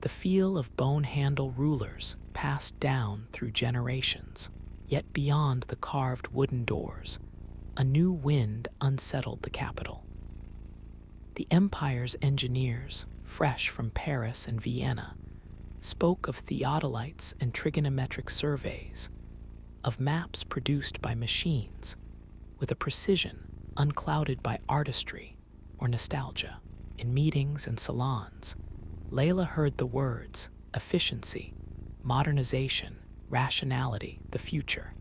[SPEAKER 1] the feel of bone-handle rulers passed down through generations. Yet beyond the carved wooden doors, a new wind unsettled the capital. The empire's engineers, fresh from Paris and Vienna, spoke of theodolites and trigonometric surveys, of maps produced by machines, with a precision unclouded by artistry or nostalgia. In meetings and salons, Layla heard the words efficiency, modernization, rationality, the future,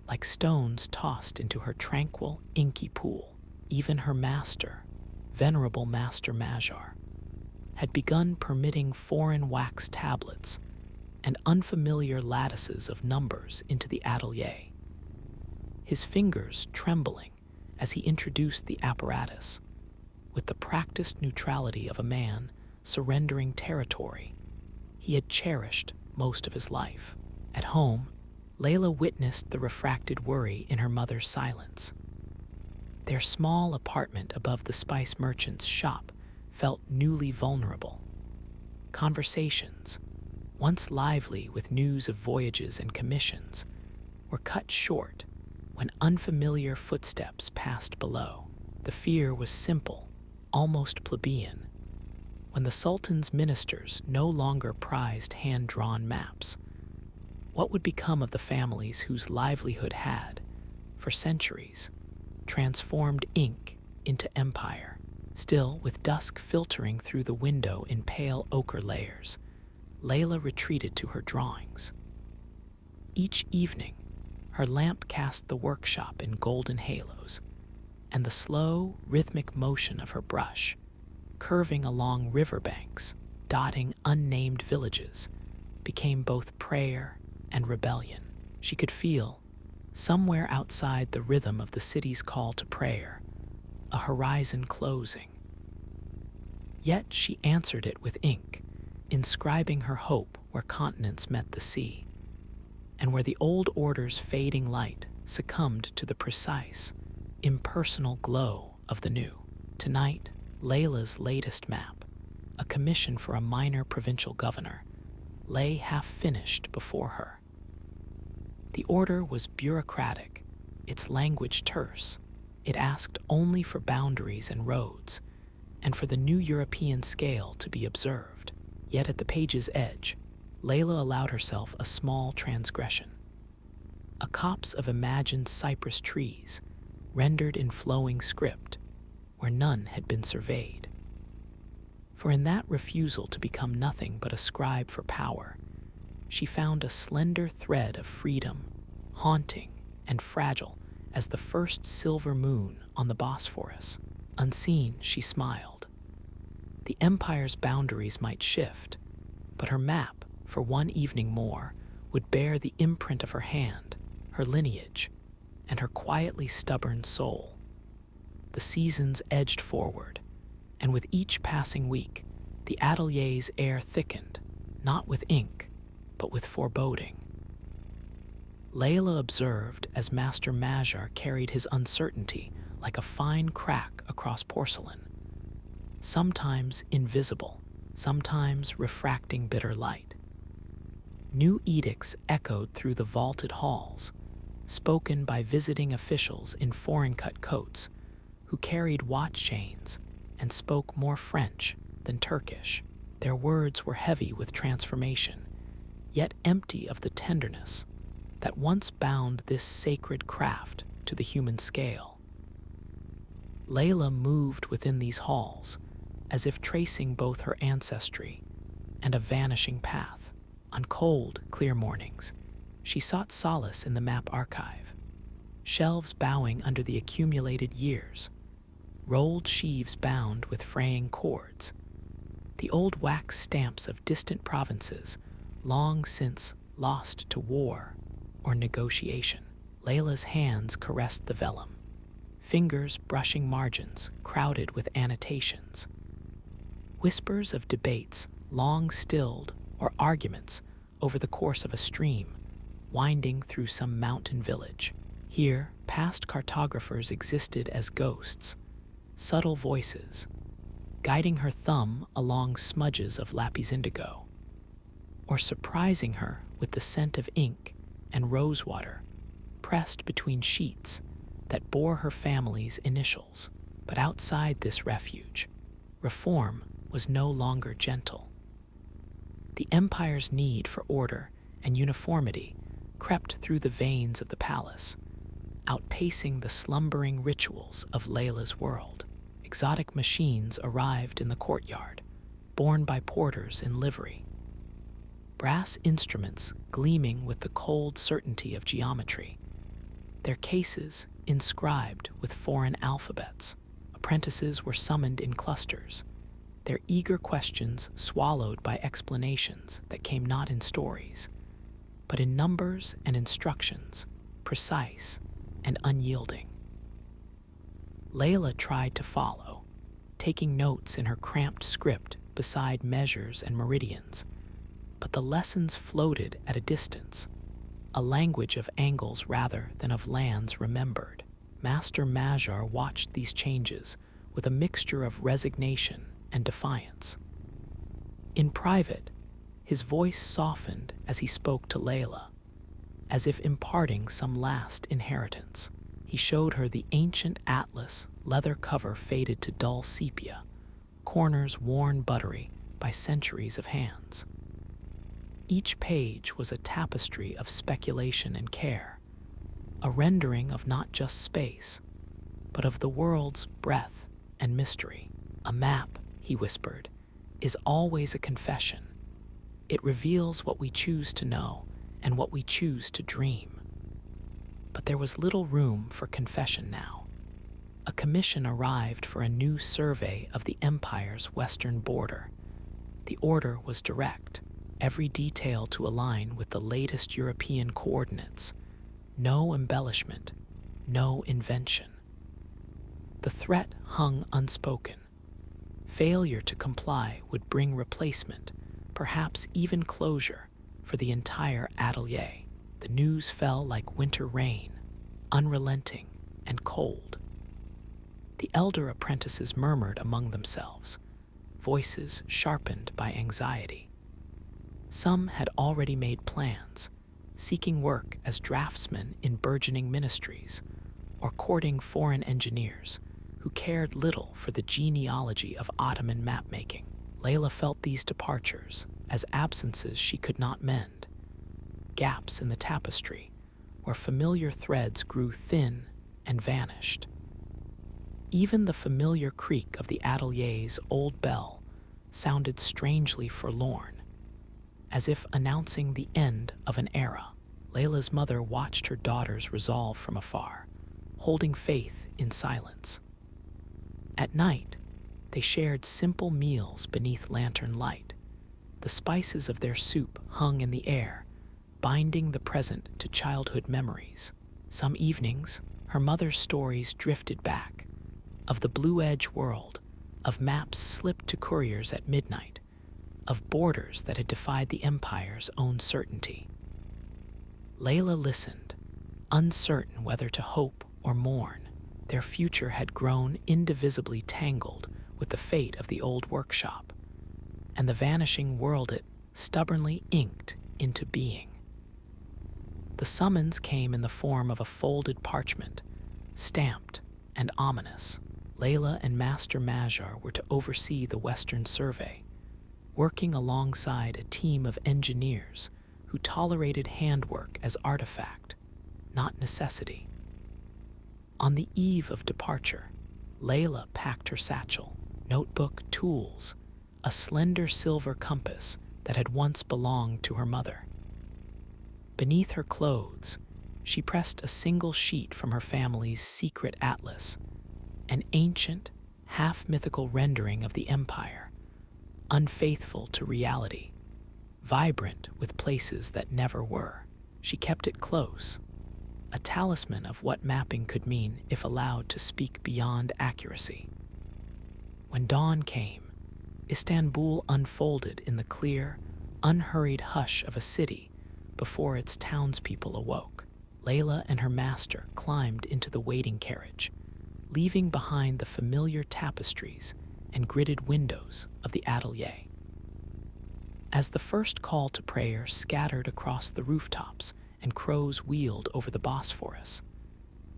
[SPEAKER 1] like stones tossed into her tranquil, inky pool. Even her master, venerable Master Magyar, had begun permitting foreign wax tablets, and unfamiliar lattices of numbers into the atelier, his fingers trembling as he introduced the apparatus, with the practiced neutrality of a man surrendering territory he had cherished most of his life. At home, Layla witnessed the refracted worry in her mother's silence. Their small apartment above the spice merchant's shop felt newly vulnerable. Conversations, once lively with news of voyages and commissions, were cut short when unfamiliar footsteps passed below. The fear was simple, almost plebeian. When the Sultan's ministers no longer prized hand-drawn maps, what would become of the families whose livelihood had, for centuries, transformed ink into empire? Still, with dusk filtering through the window in pale ochre layers, Layla retreated to her drawings. Each evening, her lamp cast the workshop in golden halos, and the slow, rhythmic motion of her brush, curving along riverbanks, dotting unnamed villages, became both prayer and rebellion. She could feel, somewhere outside the rhythm of the city's call to prayer, a horizon closing. Yet she answered it with ink, inscribing her hope where continents met the sea, and where the old order's fading light succumbed to the precise, impersonal glow of the new. Tonight, Layla's latest map, a commission for a minor provincial governor, lay half-finished before her. The order was bureaucratic, its language terse. It asked only for boundaries and roads, and for the new European scale to be observed. Yet at the page's edge, Layla allowed herself a small transgression. A copse of imagined cypress trees, rendered in flowing script, where none had been surveyed. For in that refusal to become nothing but a scribe for power, she found a slender thread of freedom, haunting and fragile as the first silver moon on the Bosphorus. Unseen, she smiled. The empire's boundaries might shift, but her map, for one evening more, would bear the imprint of her hand, her lineage, and her quietly stubborn soul. The seasons edged forward, and with each passing week, the atelier's air thickened, not with ink, but with foreboding. Layla observed as Master Magyar carried his uncertainty like a fine crack across porcelain, sometimes invisible, sometimes refracting bitter light. New edicts echoed through the vaulted halls, spoken by visiting officials in foreign-cut coats who carried watch chains and spoke more French than Turkish. Their words were heavy with transformation, yet empty of the tenderness that once bound this sacred craft to the human scale. Layla moved within these halls, as if tracing both her ancestry and a vanishing path. On cold, clear mornings, she sought solace in the map archive, shelves bowing under the accumulated years, rolled sheaves bound with fraying cords, the old wax stamps of distant provinces long since lost to war or negotiation. Layla's hands caressed the vellum, fingers brushing margins crowded with annotations. Whispers of debates long stilled or arguments over the course of a stream winding through some mountain village. Here, past cartographers existed as ghosts, subtle voices, guiding her thumb along smudges of lapis indigo, or surprising her with the scent of ink and rosewater pressed between sheets that bore her family's initials. But outside this refuge, reform was no longer gentle. The empire's need for order and uniformity crept through the veins of the palace, outpacing the slumbering rituals of Layla's world. Exotic machines arrived in the courtyard, borne by porters in livery. Brass instruments gleaming with the cold certainty of geometry, their cases inscribed with foreign alphabets. Apprentices were summoned in clusters, their eager questions swallowed by explanations that came not in stories, but in numbers and instructions, precise and unyielding. Layla tried to follow, taking notes in her cramped script beside measures and meridians, but the lessons floated at a distance, a language of angles rather than of lands remembered. Master Magyar watched these changes with a mixture of resignation and defiance. In private, his voice softened as he spoke to Layla, as if imparting some last inheritance. He showed her the ancient atlas leather cover faded to dull sepia, corners worn buttery by centuries of hands. Each page was a tapestry of speculation and care, a rendering of not just space, but of the world's breadth and mystery. A map, he whispered, is always a confession. It reveals what we choose to know and what we choose to dream. But there was little room for confession now. A commission arrived for a new survey of the empire's western border. The order was direct, every detail to align with the latest European coordinates. No embellishment, no invention. The threat hung unspoken. Failure to comply would bring replacement, perhaps even closure, for the entire atelier. The news fell like winter rain, unrelenting and cold. The elder apprentices murmured among themselves, voices sharpened by anxiety. Some had already made plans, seeking work as draftsmen in burgeoning ministries, or courting foreign engineers who cared little for the genealogy of Ottoman mapmaking. Layla felt these departures as absences she could not mend, gaps in the tapestry where familiar threads grew thin and vanished. Even the familiar creak of the atelier's old bell sounded strangely forlorn, as if announcing the end of an era. Layla's mother watched her daughter's resolve from afar, holding faith in silence. At night, they shared simple meals beneath lantern light. The spices of their soup hung in the air, binding the present to childhood memories. Some evenings, her mother's stories drifted back, of the Blue Edge world, of maps slipped to couriers at midnight, of borders that had defied the empire's own certainty. Layla listened, uncertain whether to hope or mourn. Their future had grown indivisibly tangled with the fate of the old workshop, and the vanishing world it stubbornly inked into being. The summons came in the form of a folded parchment, stamped and ominous. Layla and Master Magyar were to oversee the Western Survey, working alongside a team of engineers who tolerated handwork as artifact, not necessity. On the eve of departure, Layla packed her satchel, notebook, tools, a slender silver compass that had once belonged to her mother. Beneath her clothes, she pressed a single sheet from her family's secret atlas, an ancient, half-mythical rendering of the empire, unfaithful to reality, vibrant with places that never were. She kept it close, a talisman of what mapping could mean if allowed to speak beyond accuracy. When dawn came, Istanbul unfolded in the clear, unhurried hush of a city before its townspeople awoke. Layla and her master climbed into the waiting carriage, leaving behind the familiar tapestries and gridded windows of the atelier. As the first call to prayer scattered across the rooftops and crows wheeled over the Bosphorus,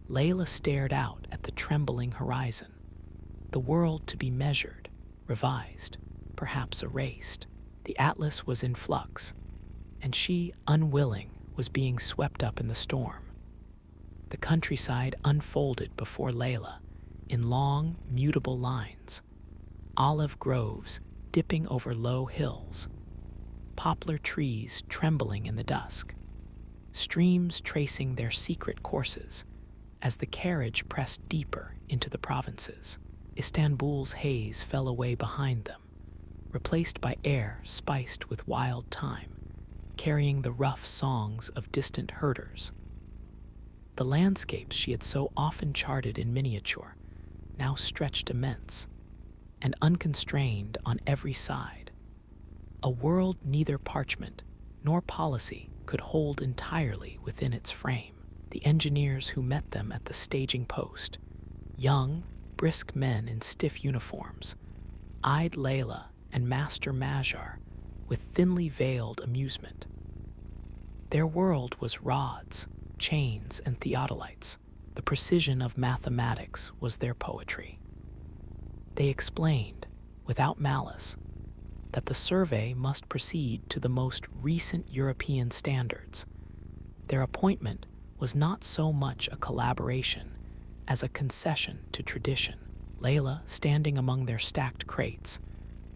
[SPEAKER 1] Layla stared out at the trembling horizon, the world to be measured, revised, perhaps erased. The atlas was in flux, and she, unwilling, was being swept up in the storm. The countryside unfolded before Layla in long, mutable lines, olive groves dipping over low hills, poplar trees trembling in the dusk, streams tracing their secret courses as the carriage pressed deeper into the provinces. Istanbul's haze fell away behind them, replaced by air spiced with wild thyme, carrying the rough songs of distant herders. The landscapes she had so often charted in miniature now stretched immense and unconstrained on every side, a world neither parchment nor policy could hold entirely within its frame. The engineers who met them at the staging post, young, brisk men in stiff uniforms, eyed Layla and Master Magyar with thinly veiled amusement. Their world was rods, chains, and theodolites. The precision of mathematics was their poetry. They explained, without malice, that the survey must proceed to the most recent European standards. Their appointment was not so much a collaboration as a concession to tradition. Layla, standing among their stacked crates,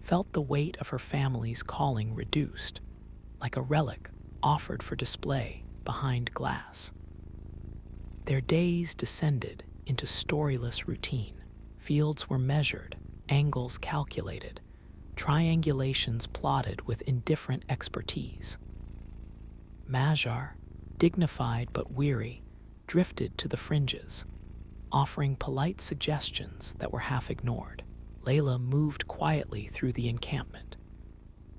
[SPEAKER 1] felt the weight of her family's calling reduced, like a relic offered for display behind glass. Their days descended into storyless routine. Fields were measured, angles calculated, triangulations plotted with indifferent expertise. Magyar, dignified but weary, drifted to the fringes, offering polite suggestions that were half ignored. Layla moved quietly through the encampment,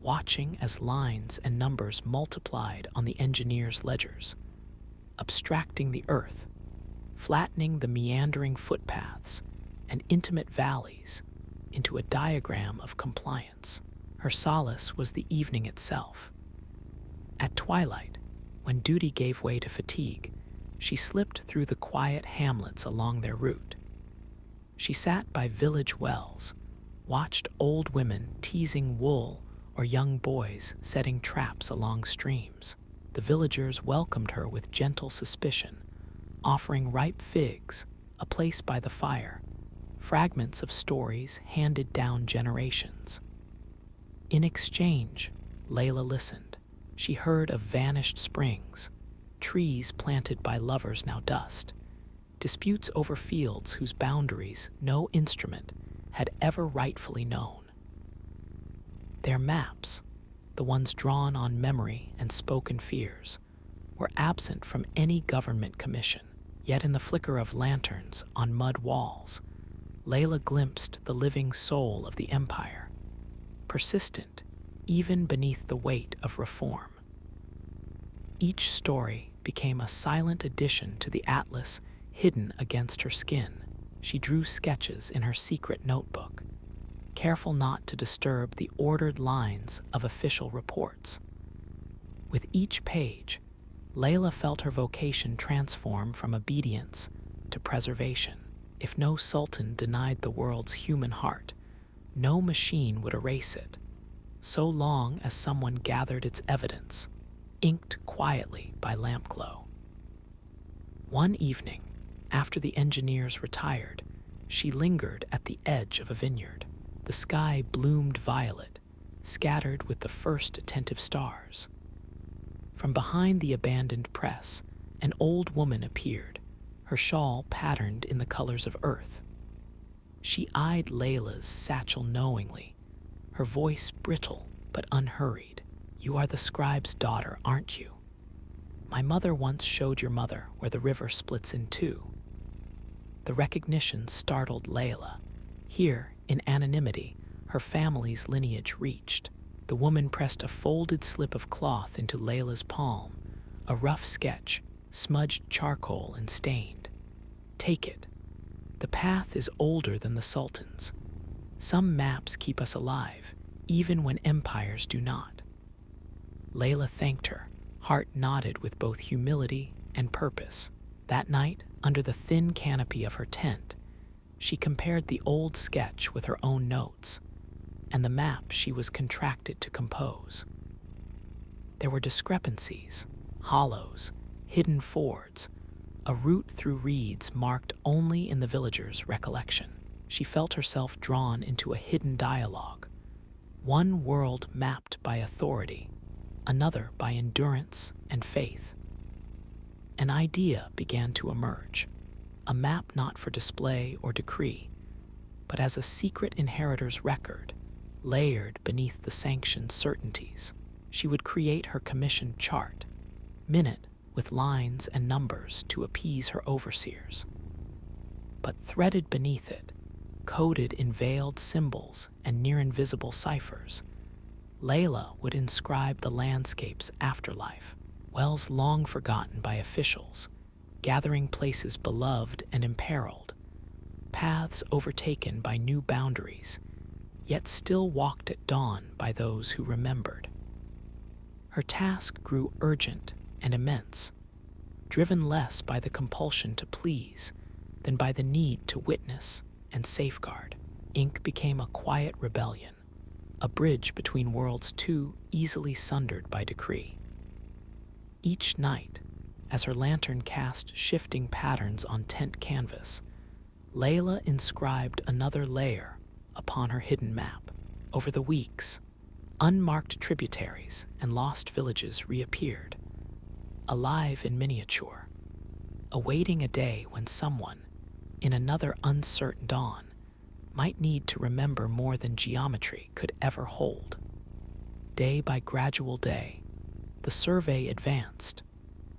[SPEAKER 1] watching as lines and numbers multiplied on the engineers' ledgers, abstracting the earth, flattening the meandering footpaths and intimate valleys into a diagram of compliance. Her solace was the evening itself. At twilight, when duty gave way to fatigue, she slipped through the quiet hamlets along their route. She sat by village wells, watched old women teasing wool or young boys setting traps along streams. The villagers welcomed her with gentle suspicion, offering ripe figs, a place by the fire, fragments of stories handed down generations. In exchange, Layla listened. She heard of vanished springs, trees planted by lovers now dust, disputes over fields whose boundaries no instrument had ever rightfully known. Their maps, the ones drawn on memory and spoken fears, were absent from any government commission. Yet in the flicker of lanterns on mud walls, Layla glimpsed the living soul of the empire, persistent even beneath the weight of reform. Each story became a silent addition to the atlas hidden against her skin. She drew sketches in her secret notebook, careful not to disturb the ordered lines of official reports. With each page, Layla felt her vocation transform from obedience to preservation. If no sultan denied the world's human heart, no machine would erase it, so long as someone gathered its evidence, inked quietly by lamp glow. One evening, after the engineers retired, she lingered at the edge of a vineyard. The sky bloomed violet, scattered with the first attentive stars. From behind the abandoned press, an old woman appeared, her shawl patterned in the colors of earth. She eyed Layla's satchel knowingly, her voice brittle but unhurried. "You are the scribe's daughter, aren't you? My mother once showed your mother where the river splits in two." The recognition startled Layla. Here, in anonymity, her family's lineage reached. The woman pressed a folded slip of cloth into Layla's palm, a rough sketch, smudged charcoal and stained. "Take it. The path is older than the Sultan's. Some maps keep us alive, even when empires do not." Layla thanked her, heart knotted with both humility and purpose. That night, under the thin canopy of her tent, she compared the old sketch with her own notes and the map she was contracted to compose. There were discrepancies, hollows, hidden fords, a route through reeds marked only in the villagers' recollection. She felt herself drawn into a hidden dialogue, one world mapped by authority, another by endurance and faith. An idea began to emerge, a map not for display or decree, but as a secret inheritor's record, layered beneath the sanctioned certainties. She would create her commissioned chart, minute with lines and numbers to appease her overseers. But threaded beneath it, coded in veiled symbols and near-invisible ciphers, Layla would inscribe the landscape's afterlife, wells long forgotten by officials, gathering places beloved and imperiled, paths overtaken by new boundaries, yet still walked at dawn by those who remembered. Her task grew urgent and immense, driven less by the compulsion to please than by the need to witness and safeguard. Ink became a quiet rebellion, a bridge between worlds too easily sundered by decree. Each night, as her lantern cast shifting patterns on tent canvas, Layla inscribed another layer upon her hidden map. Over the weeks, unmarked tributaries and lost villages reappeared, alive in miniature, awaiting a day when someone, in another uncertain dawn, might need to remember more than geometry could ever hold. Day by gradual day, the survey advanced,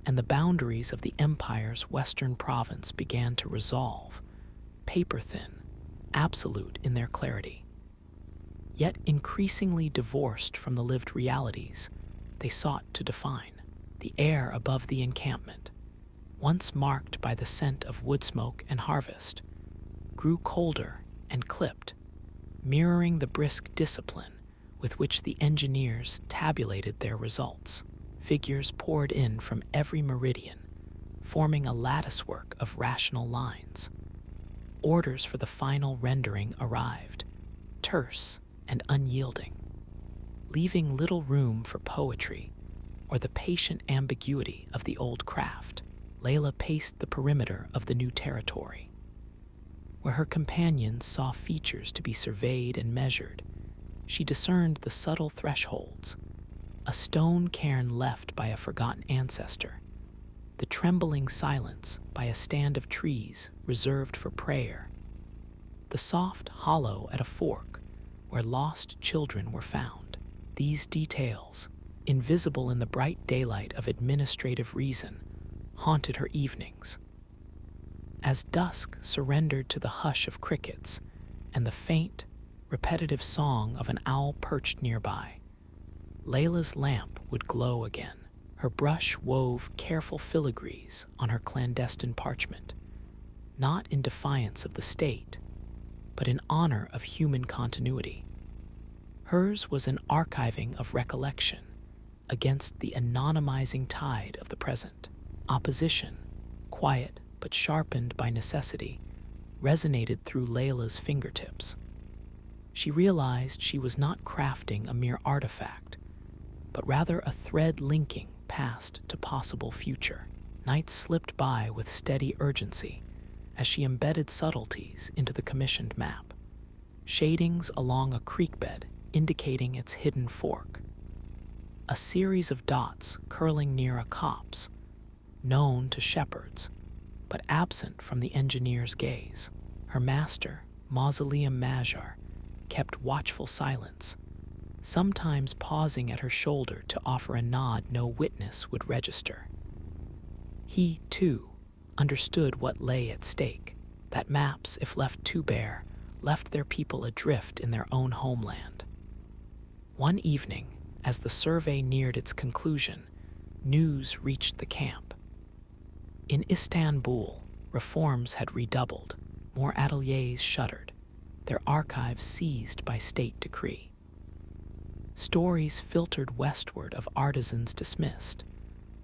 [SPEAKER 1] and the boundaries of the empire's western province began to resolve, paper-thin, absolute in their clarity. Yet increasingly divorced from the lived realities they sought to define. The air above the encampment, once marked by the scent of wood smoke and harvest, grew colder and clipped, mirroring the brisk discipline with which the engineers tabulated their results. Figures poured in from every meridian, forming a latticework of rational lines. Orders for the final rendering arrived, terse and unyielding, leaving little room for poetry or the patient ambiguity of the old craft. Layla paced the perimeter of the new territory. Where her companions saw features to be surveyed and measured, she discerned the subtle thresholds, a stone cairn left by a forgotten ancestor, the trembling silence by a stand of trees reserved for prayer, the soft hollow at a fork where lost children were found. These details, invisible in the bright daylight of administrative reason, haunted her evenings. As dusk surrendered to the hush of crickets and the faint, repetitive song of an owl perched nearby, Layla's lamp would glow again. Her brush wove careful filigrees on her clandestine parchment, not in defiance of the state, but in honor of human continuity. Hers was an archiving of recollection against the anonymizing tide of the present. Opposition, quiet but sharpened by necessity, resonated through Layla's fingertips. She realized she was not crafting a mere artifact, but rather a thread linking past to possible future. Nights slipped by with steady urgency as she embedded subtleties into the commissioned map, shadings along a creek bed indicating its hidden fork, a series of dots curling near a copse, known to shepherds, but absent from the engineer's gaze. Her master, Mausoleum Majar, kept watchful silence, sometimes pausing at her shoulder to offer a nod no witness would register. He, too, understood what lay at stake, that maps, if left too bare, left their people adrift in their own homeland. One evening, as the survey neared its conclusion, news reached the camp. In Istanbul, reforms had redoubled, more ateliers shuttered, their archives seized by state decree. Stories filtered westward of artisans dismissed,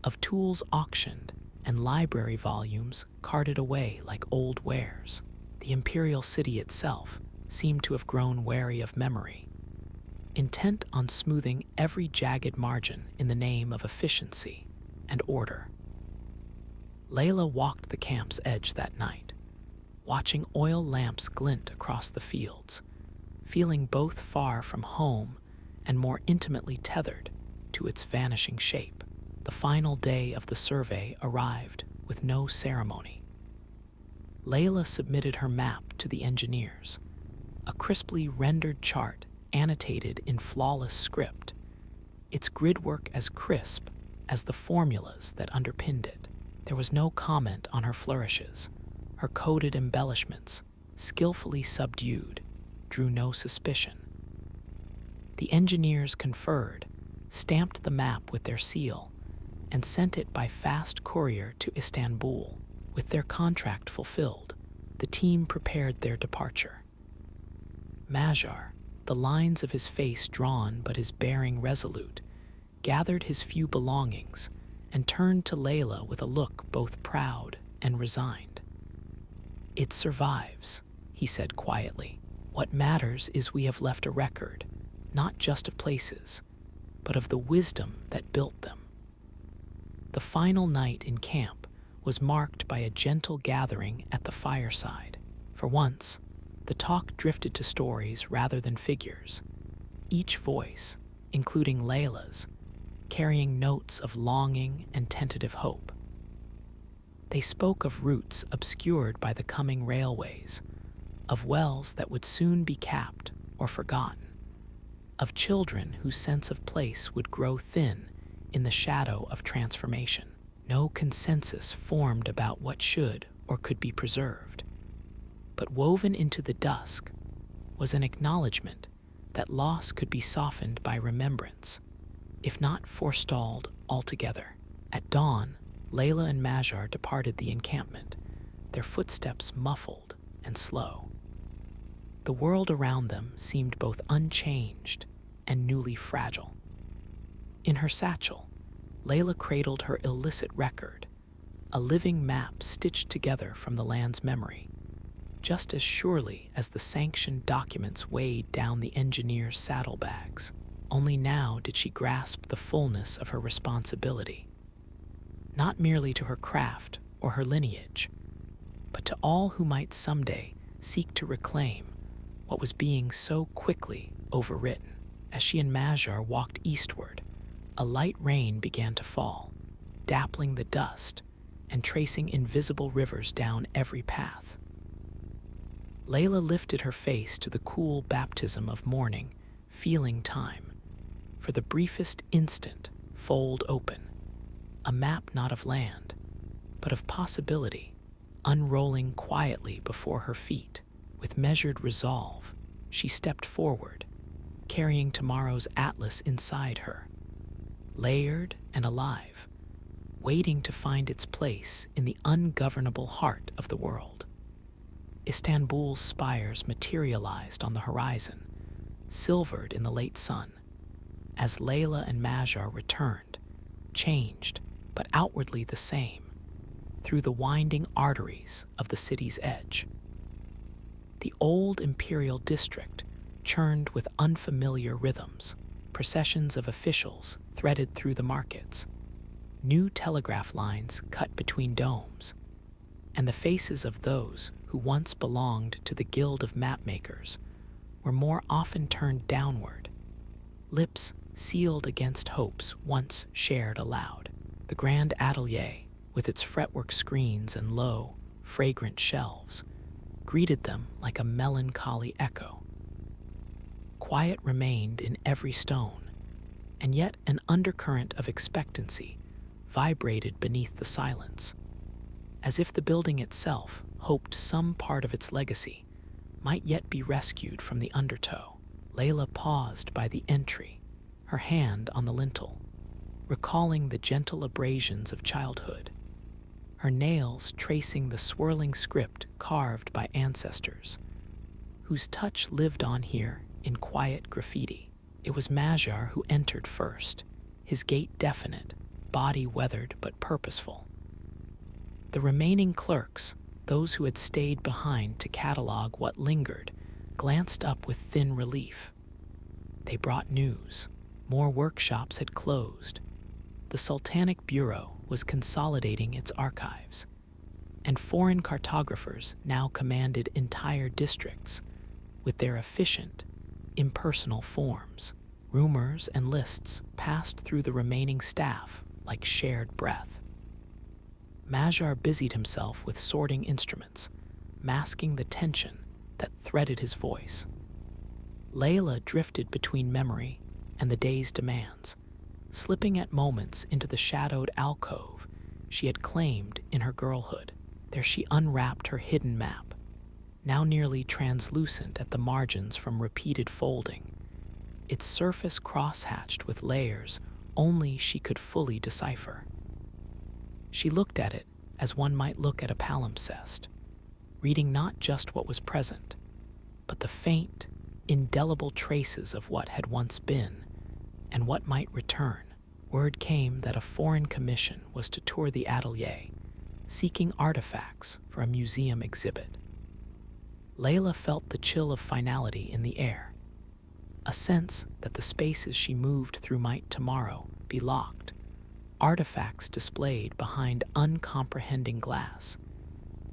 [SPEAKER 1] of tools auctioned, and library volumes carted away like old wares. The imperial city itself seemed to have grown wary of memory, intent on smoothing every jagged margin in the name of efficiency and order. Layla walked the camp's edge that night, watching oil lamps glint across the fields, feeling both far from home and more intimately tethered to its vanishing shape. The final day of the survey arrived with no ceremony. Layla submitted her map to the engineers, a crisply rendered chart annotated in flawless script, its gridwork as crisp as the formulas that underpinned it. There was no comment on her flourishes. Her coded embellishments, skillfully subdued, drew no suspicion. The engineers conferred, stamped the map with their seal, and sent it by fast courier to Istanbul. With their contract fulfilled, the team prepared their departure. Majar, the lines of his face drawn but his bearing resolute, gathered his few belongings and turned to Layla with a look both proud and resigned. "It survives," he said quietly. "What matters is we have left a record, not just of places, but of the wisdom that built them." The final night in camp was marked by a gentle gathering at the fireside. For once, the talk drifted to stories rather than figures, each voice, including Layla's, carrying notes of longing and tentative hope. They spoke of routes obscured by the coming railways, of wells that would soon be capped or forgotten, of children whose sense of place would grow thin in the shadow of transformation. No consensus formed about what should or could be preserved, but woven into the dusk was an acknowledgement that loss could be softened by remembrance, if not forestalled altogether. At dawn, Layla and Majar departed the encampment, their footsteps muffled and slow. The world around them seemed both unchanged and newly fragile. In her satchel, Layla cradled her illicit record, a living map stitched together from the land's memory, just as surely as the sanctioned documents weighed down the engineer's saddlebags. Only now did she grasp the fullness of her responsibility, not merely to her craft or her lineage, but to all who might someday seek to reclaim what was being so quickly overwritten. As she and Majar walked eastward, a light rain began to fall, dappling the dust and tracing invisible rivers down every path. Layla lifted her face to the cool baptism of morning, feeling time, for the briefest instant, fold open, a map not of land, but of possibility, unrolling quietly before her feet. With measured resolve, she stepped forward, carrying tomorrow's atlas inside her, layered and alive, waiting to find its place in the ungovernable heart of the world. Istanbul's spires materialized on the horizon, silvered in the late sun, as Layla and Majar returned, changed but outwardly the same, through the winding arteries of the city's edge. The old imperial district churned with unfamiliar rhythms, processions of officials threaded through the markets, new telegraph lines cut between domes, and the faces of those who once belonged to the Guild of Mapmakers were more often turned downward, lips sealed against hopes once shared aloud. The grand atelier, with its fretwork screens and low, fragrant shelves, greeted them like a melancholy echo. Quiet remained in every stone, and yet an undercurrent of expectancy vibrated beneath the silence, as if the building itself hoped some part of its legacy might yet be rescued from the undertow. Layla paused by the entry, her hand on the lintel, recalling the gentle abrasions of childhood, her nails tracing the swirling script carved by ancestors, whose touch lived on here in quiet graffiti. It was Majar who entered first, his gait definite, body weathered but purposeful. The remaining clerks, those who had stayed behind to catalog what lingered, glanced up with thin relief. They brought news. More workshops had closed. The Sultanic Bureau was consolidating its archives, and foreign cartographers now commanded entire districts with their efficient, impersonal forms. Rumors and lists passed through the remaining staff like shared breath. Majar busied himself with sorting instruments, masking the tension that threaded his voice. Layla drifted between memory and the day's demands, slipping at moments into the shadowed alcove she had claimed in her girlhood. There she unwrapped her hidden map, now nearly translucent at the margins from repeated folding, its surface crosshatched with layers only she could fully decipher. She looked at it as one might look at a palimpsest, reading not just what was present, but the faint, indelible traces of what had once been and what might return. Word came that a foreign commission was to tour the atelier, seeking artifacts for a museum exhibit. Layla felt the chill of finality in the air, a sense that the spaces she moved through might tomorrow be locked, artifacts displayed behind uncomprehending glass,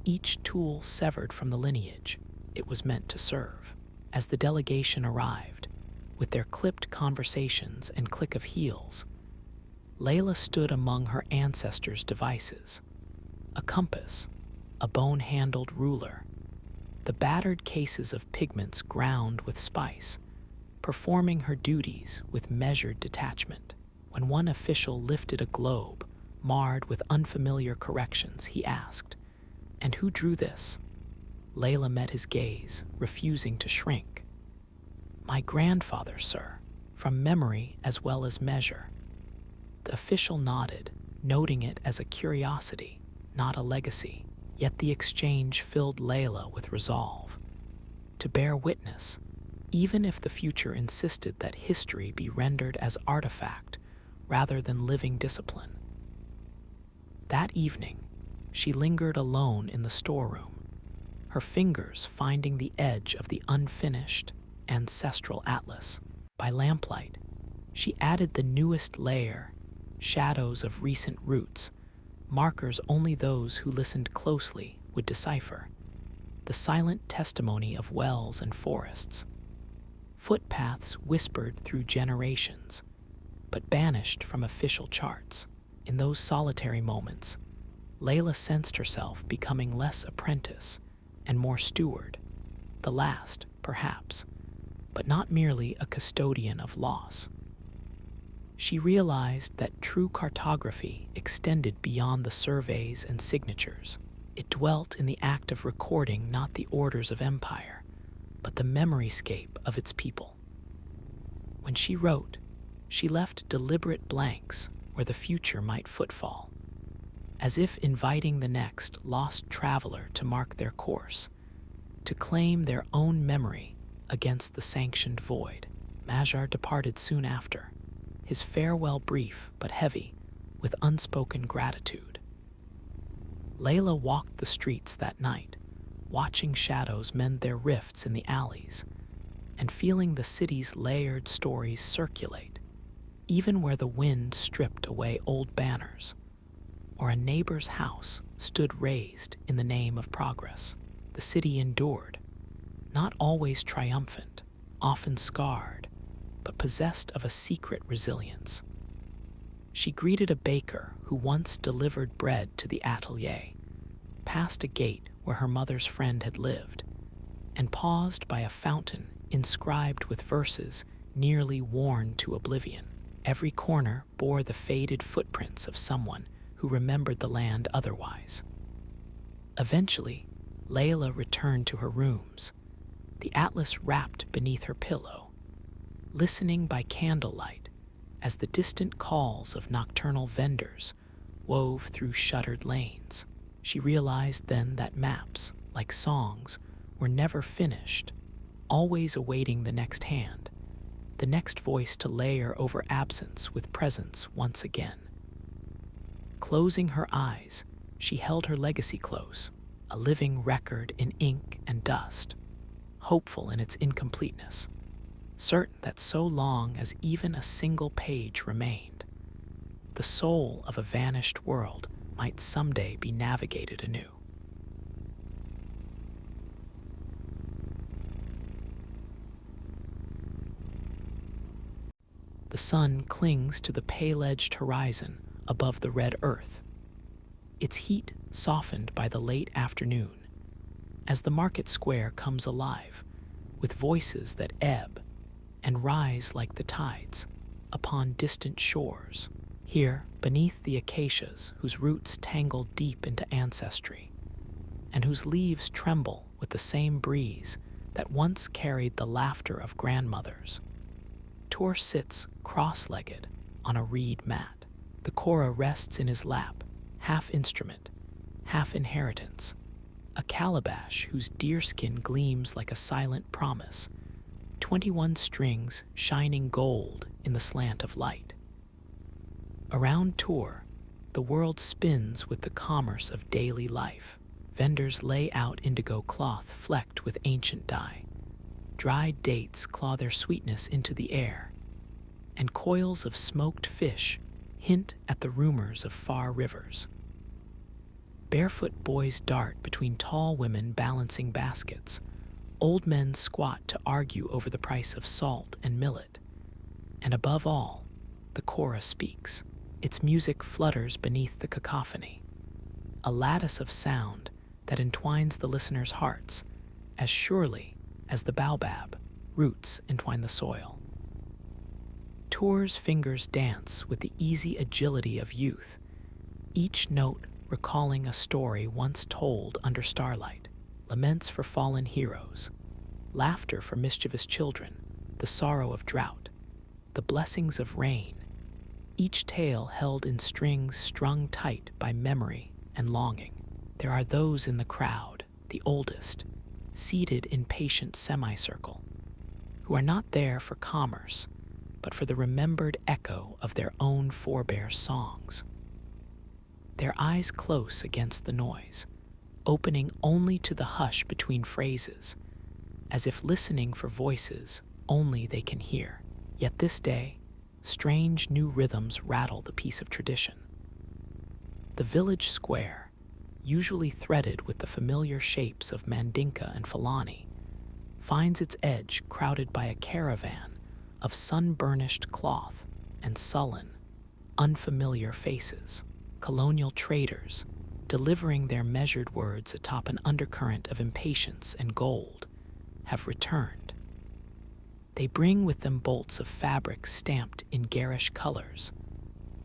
[SPEAKER 1] each tool severed from the lineage it was meant to serve. As the delegation arrived, with their clipped conversations and click of heels, Layla stood among her ancestors' devices: a compass, a bone-handled ruler, the battered cases of pigments ground with spice, performing her duties with measured detachment. When one official lifted a globe, marred with unfamiliar corrections, he asked, "And who drew this?" Layla met his gaze, refusing to shrink. "My grandfather, sir, from memory as well as measure." The official nodded, noting it as a curiosity, not a legacy. Yet the exchange filled Layla with resolve to bear witness, even if the future insisted that history be rendered as artifact rather than living discipline. That evening, she lingered alone in the storeroom, her fingers finding the edge of the unfinished ancestral atlas. By lamplight, she added the newest layer, shadows of recent roots, markers only those who listened closely would decipher, the silent testimony of wells and forests. Footpaths whispered through generations, but banished from official charts. In those solitary moments, Layla sensed herself becoming less apprentice and more steward, the last, perhaps, but not merely a custodian of loss. She realized that true cartography extended beyond the surveys and signatures. It dwelt in the act of recording not the orders of empire, but the memoryscape of its people. When she wrote, she left deliberate blanks where the future might footfall, as if inviting the next lost traveler to mark their course, to claim their own memory against the sanctioned void. Smaragd departed soon after, his farewell brief but heavy with unspoken gratitude. Layla walked the streets that night, watching shadows mend their rifts in the alleys, and feeling the city's layered stories circulate, even where the wind stripped away old banners, or a neighbor's house stood raised in the name of progress. The city endured, not always triumphant, often scarred, but possessed of a secret resilience. She greeted a baker who once delivered bread to the atelier, passed a gate where her mother's friend had lived, and paused by a fountain inscribed with verses nearly worn to oblivion. Every corner bore the faded footprints of someone who remembered the land otherwise. Eventually, Layla returned to her rooms, the atlas wrapped beneath her pillow, listening by candlelight as the distant calls of nocturnal vendors wove through shuttered lanes. She realized then that maps, like songs, were never finished, always awaiting the next hand, the next voice to layer over absence with presence once again. Closing her eyes, she held her legacy close, a living record in ink and dust, hopeful in its incompleteness, certain that so long as even a single page remained, the soul of a vanished world might someday be navigated anew. The sun clings to the pale-edged horizon above the red earth, its heat softened by the late afternoon, as the market square comes alive with voices that ebb and rise like the tides upon distant shores. Here, beneath the acacias whose roots tangle deep into ancestry, and whose leaves tremble with the same breeze that once carried the laughter of grandmothers, Tor sits cross-legged on a reed mat. The Cora rests in his lap, half instrument, half inheritance, a calabash whose deerskin gleams like a silent promise, 21 strings shining gold in the slant of light. Around Tor, the world spins with the commerce of daily life. Vendors lay out indigo cloth flecked with ancient dye. Dried dates claw their sweetness into the air, and coils of smoked fish hint at the rumors of far rivers. Barefoot boys dart between tall women balancing baskets. Old men squat to argue over the price of salt and millet. And above all, the Cora speaks. Its music flutters beneath the cacophony, a lattice of sound that entwines the listener's hearts as surely as the baobab roots entwine the soil. Tor's fingers dance with the easy agility of youth, each note recalling a story once told under starlight, laments for fallen heroes, laughter for mischievous children, the sorrow of drought, the blessings of rain, each tale held in strings strung tight by memory and longing. There are those in the crowd, the oldest, seated in patient semicircle, who are not there for commerce, but for the remembered echo of their own forebears' songs. Their eyes close against the noise, opening only to the hush between phrases, as if listening for voices only they can hear. Yet this day, strange new rhythms rattle the piece of tradition. The village square, usually threaded with the familiar shapes of Mandinka and Fulani, finds its edge crowded by a caravan of sun-burnished cloth and sullen, unfamiliar faces. Colonial traders, delivering their measured words atop an undercurrent of impatience and gold, have returned. They bring with them bolts of fabric stamped in garish colors,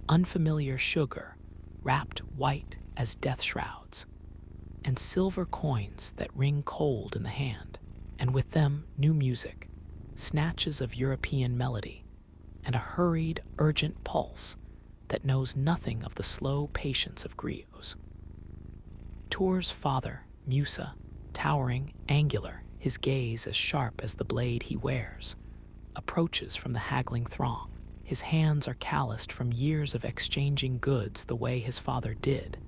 [SPEAKER 1] unfamiliar sugar wrapped white as death shrouds, and silver coins that ring cold in the hand, and with them new music, snatches of European melody, and a hurried, urgent pulse that knows nothing of the slow patience of griots. Tor's father, Musa, towering, angular, his gaze as sharp as the blade he wears, approaches from the haggling throng. His hands are calloused from years of exchanging goods the way his father did,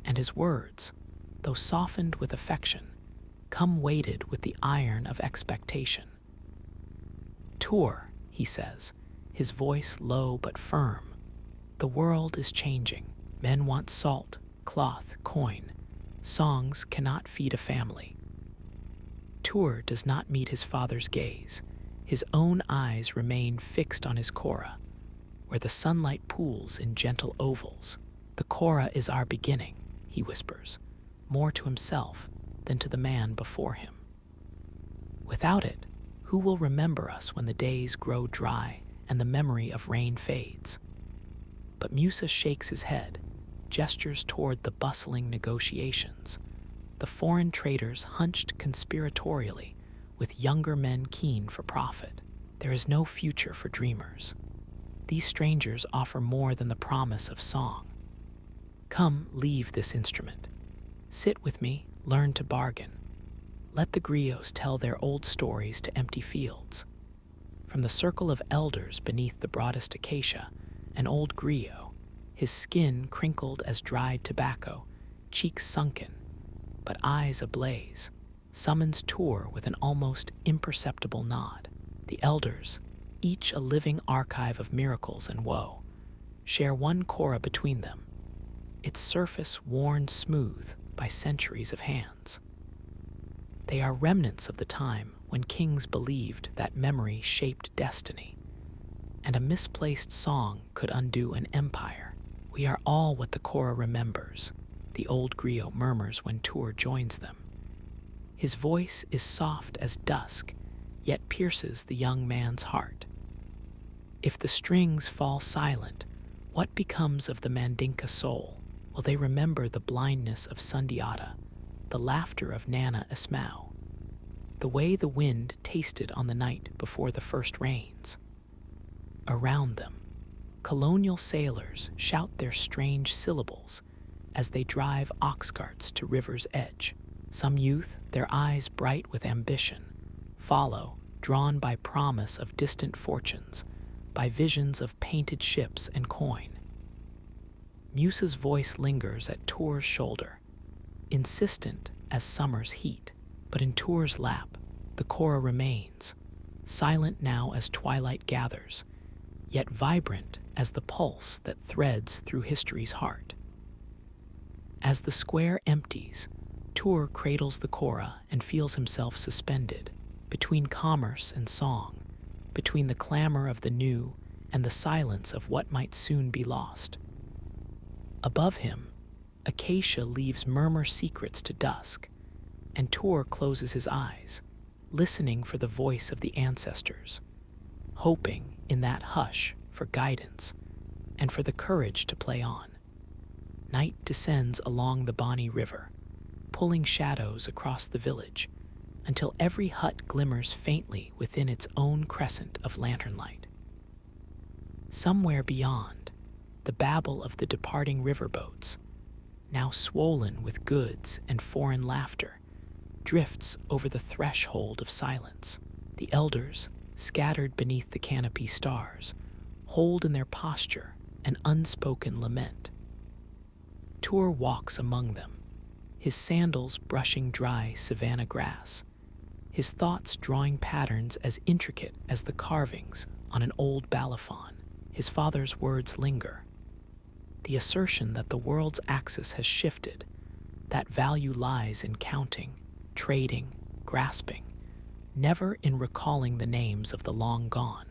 [SPEAKER 1] and his words, though softened with affection, come weighted with the iron of expectation. Tor, he says, his voice low but firm, the world is changing. Men want salt, cloth, coin. Songs cannot feed a family. Tor does not meet his father's gaze. His own eyes remain fixed on his Cora, where the sunlight pools in gentle ovals. The Cora is our beginning, he whispers, more to himself than to the man before him. Without it, who will remember us when the days grow dry and the memory of rain fades? But Musa shakes his head, gestures toward the bustling negotiations, the foreign traders hunched conspiratorially, with younger men keen for profit. There is no future for dreamers. These strangers offer more than the promise of song. Come, leave this instrument. Sit with me, learn to bargain. Let the griots tell their old stories to empty fields. From the circle of elders beneath the broadest acacia, an old griot, his skin crinkled as dried tobacco, cheeks sunken, but eyes ablaze, summons Tor with an almost imperceptible nod. The elders, each a living archive of miracles and woe, share one Cora between them, its surface worn smooth by centuries of hands. They are remnants of the time when kings believed that memory shaped destiny, and a misplaced song could undo an empire. We are all what the Cora remembers, the old griot murmurs when Tor joins them. His voice is soft as dusk, yet pierces the young man's heart. If the strings fall silent, what becomes of the Mandinka soul? Will they remember the blindness of Sundiata, the laughter of Nana Ismao, the way the wind tasted on the night before the first rains? Around them, colonial sailors shout their strange syllables as they drive ox carts to river's edge. Some youth, their eyes bright with ambition, follow, drawn by promise of distant fortunes, by visions of painted ships and coin. Musa's voice lingers at Tour's shoulder, insistent as summer's heat, but in Tour's lap, the Kora remains, silent now as twilight gathers, yet vibrant as the pulse that threads through history's heart. As the square empties, Tour cradles the Kora and feels himself suspended between commerce and song, between the clamor of the new and the silence of what might soon be lost. Above him, acacia leaves murmur secrets to dusk, and Tour closes his eyes, listening for the voice of the ancestors, hoping in that hush for guidance and for the courage to play on. Night descends along the Bani River, pulling shadows across the village, until every hut glimmers faintly within its own crescent of lantern light. Somewhere beyond, the babble of the departing riverboats, now swollen with goods and foreign laughter, drifts over the threshold of silence. The elders, scattered beneath the canopy stars, hold in their posture an unspoken lament. Tour walks among them, his sandals brushing dry savanna grass, his thoughts drawing patterns as intricate as the carvings on an old balafon. His father's words linger. The assertion that the world's axis has shifted, that value lies in counting, trading, grasping, never in recalling the names of the long gone.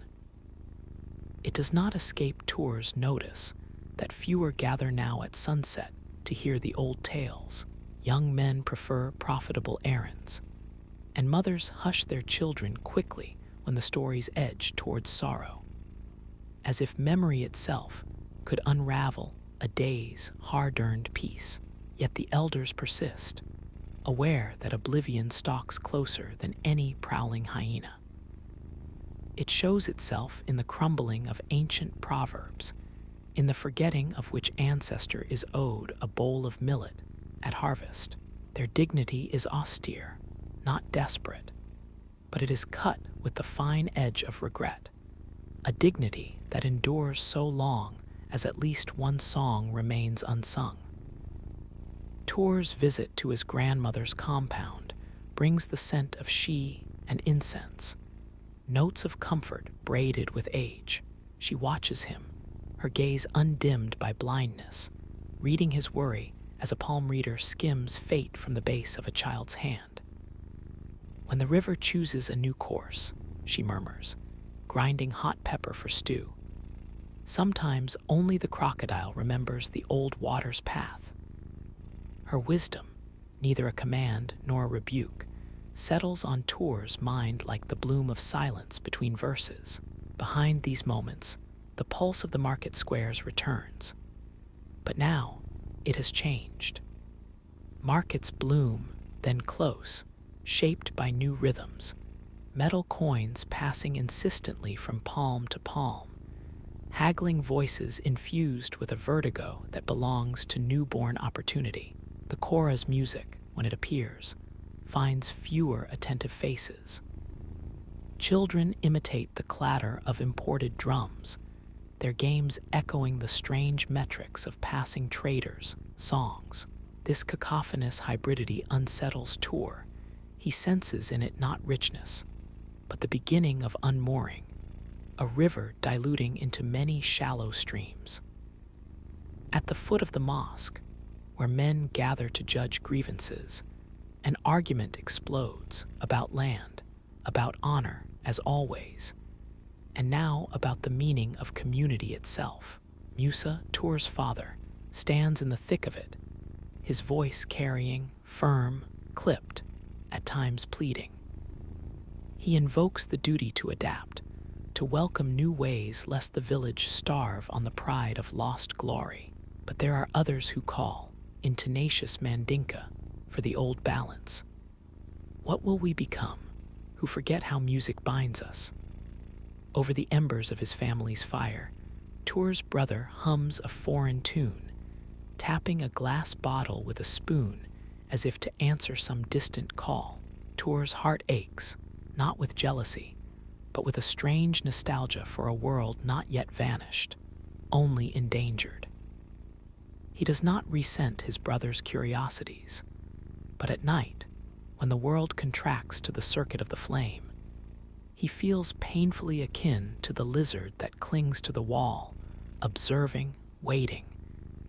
[SPEAKER 1] It does not escape Tour's notice that fewer gather now at sunset to hear the old tales. Young men prefer profitable errands, and mothers hush their children quickly when the stories edge towards sorrow, as if memory itself could unravel a day's hard-earned peace. Yet the elders persist, aware that oblivion stalks closer than any prowling hyena. It shows itself in the crumbling of ancient proverbs, in the forgetting of which ancestor is owed a bowl of millet at harvest. Their dignity is austere, not desperate, but it is cut with the fine edge of regret, a dignity that endures so long as at least one song remains unsung. Tour's visit to his grandmother's compound brings the scent of she and incense, notes of comfort braided with age. She watches him, her gaze undimmed by blindness, reading his worry as a palm reader skims fate from the base of a child's hand. When the river chooses a new course, she murmurs, grinding hot pepper for stew. Sometimes only the crocodile remembers the old water's path. Her wisdom, neither a command nor a rebuke, settles on Tour's mind like the bloom of silence between verses. Behind these moments, the pulse of the market squares returns. But now, it has changed. Markets bloom, then close, shaped by new rhythms, metal coins passing insistently from palm to palm, haggling voices infused with a vertigo that belongs to newborn opportunity. The Kora's music, when it appears, finds fewer attentive faces. Children imitate the clatter of imported drums, their games echoing the strange metrics of passing traders' songs. This cacophonous hybridity unsettles Tour. He senses in it not richness, but the beginning of unmooring, a river diluting into many shallow streams. At the foot of the mosque, where men gather to judge grievances, an argument explodes about land, about honor as always, and now about the meaning of community itself. Musa, Tour's father, stands in the thick of it, his voice carrying, firm, clipped, at times pleading. He invokes the duty to adapt, to welcome new ways lest the village starve on the pride of lost glory. But there are others who call, in tenacious Mandinka, for the old balance. What will we become, who forget how music binds us? Over the embers of his family's fire, Tour's brother hums a foreign tune, tapping a glass bottle with a spoon as if to answer some distant call. Tour's heart aches, not with jealousy, but with a strange nostalgia for a world not yet vanished, only endangered. He does not resent his brother's curiosities, but at night, when the world contracts to the circuit of the flame, he feels painfully akin to the lizard that clings to the wall, observing, waiting,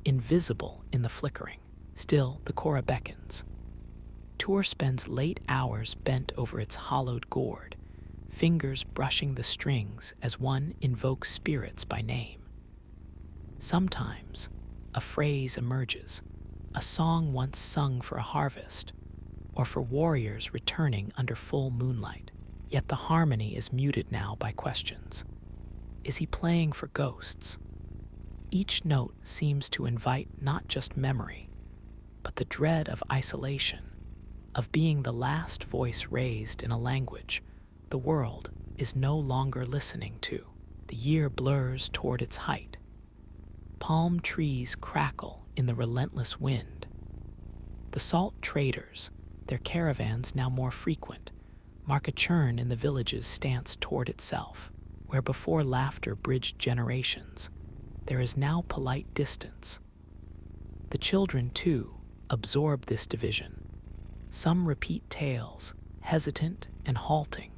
[SPEAKER 1] invisible in the flickering. Still, the Cora beckons. Tour spends late hours bent over its hollowed gourd, fingers brushing the strings as one invokes spirits by name. Sometimes, a phrase emerges, a song once sung for a harvest, or for warriors returning under full moonlight. Yet the harmony is muted now by questions. Is he playing for ghosts? Each note seems to invite not just memory, but the dread of isolation, of being the last voice raised in a language the world is no longer listening to. The year blurs toward its height. Palm trees crackle in the relentless wind. The salt traders, their caravans now more frequent, mark a churn in the village's stance toward itself. Where before laughter bridged generations, there is now polite distance. The children, too, absorb this division. Some repeat tales, hesitant and halting.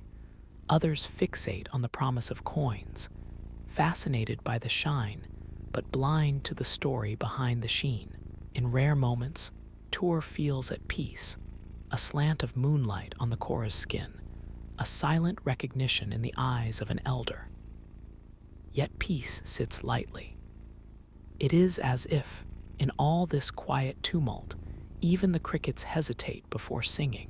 [SPEAKER 1] Others fixate on the promise of coins, fascinated by the shine, but blind to the story behind the sheen. In rare moments, Tour feels at peace, a slant of moonlight on the Cora's skin, a silent recognition in the eyes of an elder. Yet peace sits lightly. It is as if, in all this quiet tumult, even the crickets hesitate before singing,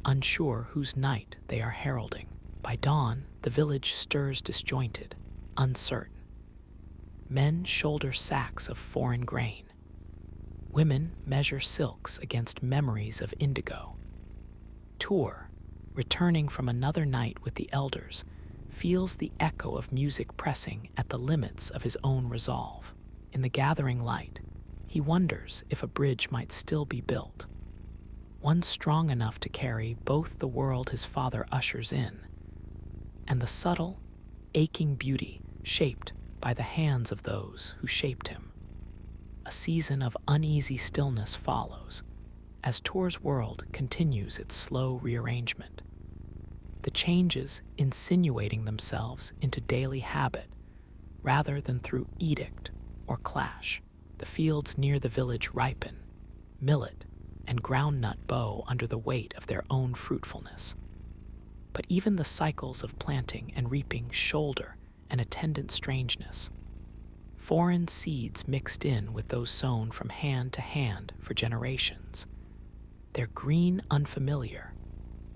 [SPEAKER 1] unsure whose night they are heralding. By dawn, the village stirs disjointed, uncertain. Men shoulder sacks of foreign grain. Women measure silks against memories of indigo. Tour, returning from another night with the elders, feels the echo of music pressing at the limits of his own resolve. In the gathering light, he wonders if a bridge might still be built, one strong enough to carry both the world his father ushers in and the subtle, aching beauty shaped by the hands of those who shaped him. A season of uneasy stillness follows as Tour's world continues its slow rearrangement, the changes insinuating themselves into daily habit rather than through edict or clash. The fields near the village ripen, millet and groundnut bow under the weight of their own fruitfulness. But even the cycles of planting and reaping shoulder an attendant strangeness. Foreign seeds mixed in with those sown from hand to hand for generations. Their green unfamiliar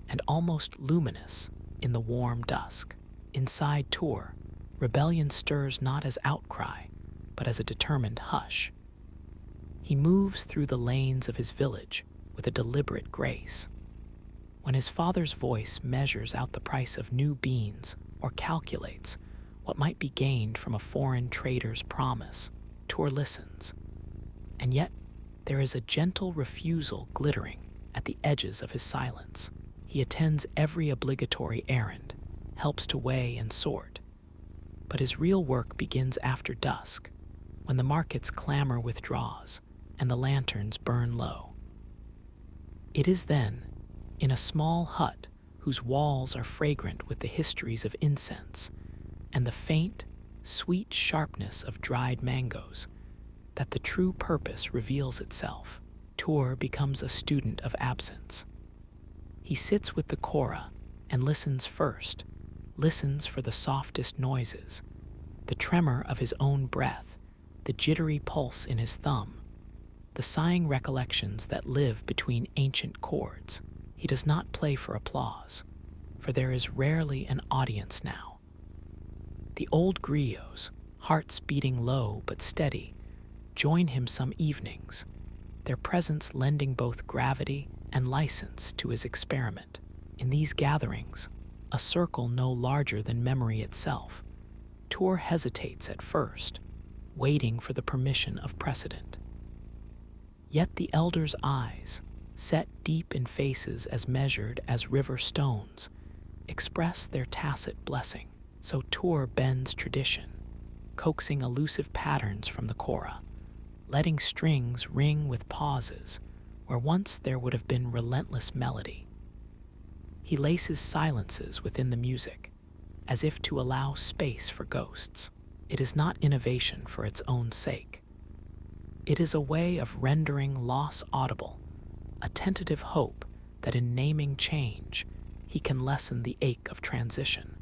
[SPEAKER 1] and almost luminous in the warm dusk. Inside Tour, rebellion stirs not as outcry, but as a determined hush. He moves through the lanes of his village with a deliberate grace. When his father's voice measures out the price of new beans or calculates what might be gained from a foreign trader's promise, Tour listens. And yet, there is a gentle refusal glittering at the edges of his silence. He attends every obligatory errand, helps to weigh and sort. But his real work begins after dusk, when the market's clamor withdraws and the lanterns burn low. It is then, in a small hut whose walls are fragrant with the histories of incense and the faint, sweet sharpness of dried mangoes, that the true purpose reveals itself. Tour becomes a student of absence. He sits with the Cora and listens first, listens for the softest noises, the tremor of his own breath, the jittery pulse in his thumb, the sighing recollections that live between ancient chords. He does not play for applause, for there is rarely an audience now. The old griots, hearts beating low but steady, join him some evenings, their presence lending both gravity and license to his experiment. In these gatherings, a circle no larger than memory itself, Tour hesitates at first, waiting for the permission of precedent. Yet the elder's eyes, set deep in faces as measured as river stones, express their tacit blessing. So Tour bends tradition, coaxing elusive patterns from the kora, letting strings ring with pauses where once there would have been relentless melody. He laces silences within the music, as if to allow space for ghosts. It is not innovation for its own sake. It is a way of rendering loss audible, a tentative hope that in naming change, he can lessen the ache of transition.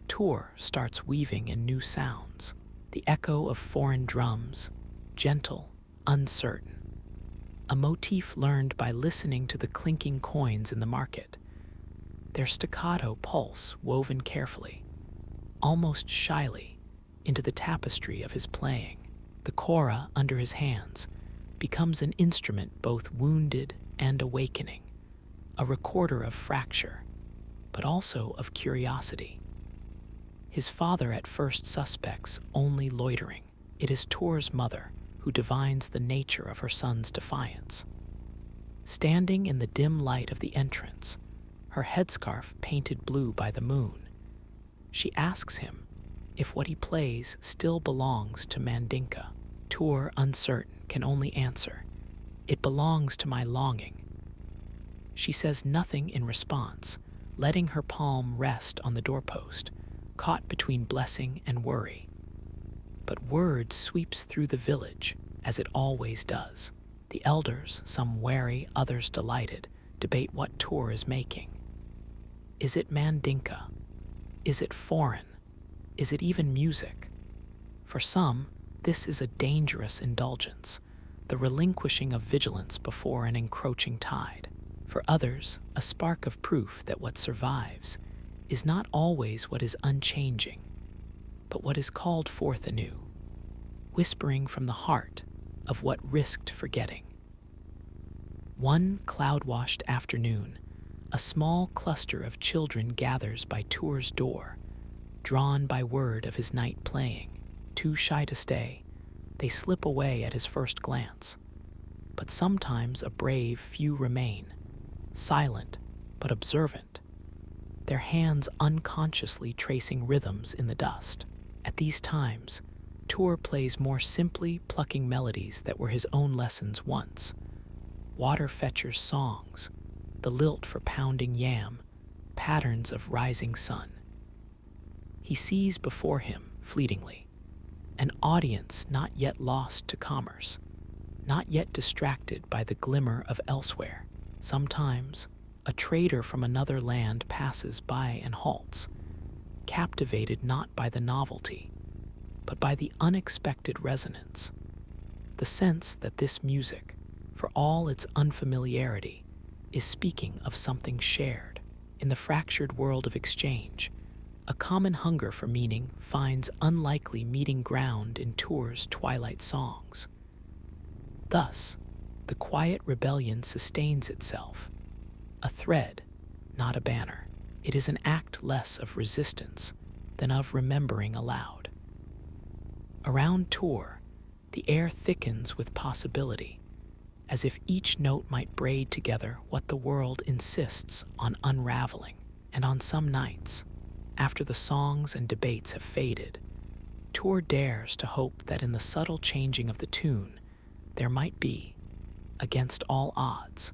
[SPEAKER 1] Tour starts weaving in new sounds, the echo of foreign drums, gentle, uncertain, a motif learned by listening to the clinking coins in the market, their staccato pulse woven carefully, almost shyly, into the tapestry of his playing. The kora under his hands becomes an instrument both wounded and awakening, a recorder of fracture, but also of curiosity. His father at first suspects only loitering. It is Tour's mother who divines the nature of her son's defiance. Standing in the dim light of the entrance, her headscarf painted blue by the moon, she asks him if what he plays still belongs to Mandinka. Tour, uncertain, can only answer, "It belongs to my longing." She says nothing in response, letting her palm rest on the doorpost, caught between blessing and worry. But word sweeps through the village, as it always does. The elders, some wary, others delighted, debate what Tour is making. Is it Mandinka? Is it foreign? Is it even music? For some, this is a dangerous indulgence, the relinquishing of vigilance before an encroaching tide. For others, a spark of proof that what survives is not always what is unchanging, but what is called forth anew, whispering from the heart of what risked forgetting. One cloud-washed afternoon, a small cluster of children gathers by Tour's door, drawn by word of his night playing. Too shy to stay, they slip away at his first glance. But sometimes a brave few remain, silent but observant, their hands unconsciously tracing rhythms in the dust. At these times, Tour plays more simply, plucking melodies that were his own lessons once. Water fetcher's songs, the lilt for pounding yam, patterns of rising sun. He sees before him, fleetingly, an audience not yet lost to commerce, not yet distracted by the glimmer of elsewhere. Sometimes, a trader from another land passes by and halts, captivated not by the novelty, but by the unexpected resonance, the sense that this music, for all its unfamiliarity, is speaking of something shared. In the fractured world of exchange, a common hunger for meaning finds unlikely meeting ground in Tour's twilight songs. Thus, the quiet rebellion sustains itself, a thread, not a banner. It is an act less of resistance than of remembering aloud. Around Tour, the air thickens with possibility, as if each note might braid together what the world insists on unraveling. And on some nights, after the songs and debates have faded, Tour dares to hope that in the subtle changing of the tune, there might be, against all odds,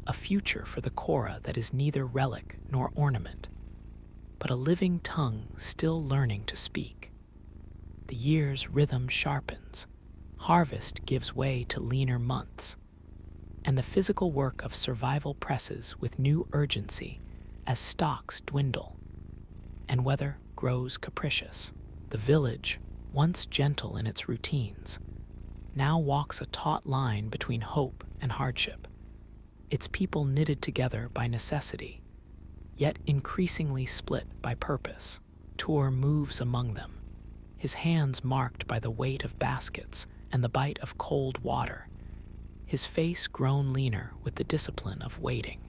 [SPEAKER 1] a future for the kora that is neither relic nor ornament, but a living tongue still learning to speak. The year's rhythm sharpens, harvest gives way to leaner months, and the physical work of survival presses with new urgency as stocks dwindle and weather grows capricious. The village, once gentle in its routines, now walks a taut line between hope and hardship, its people knitted together by necessity, yet increasingly split by purpose. Tor moves among them, his hands marked by the weight of baskets and the bite of cold water, his face grown leaner with the discipline of waiting.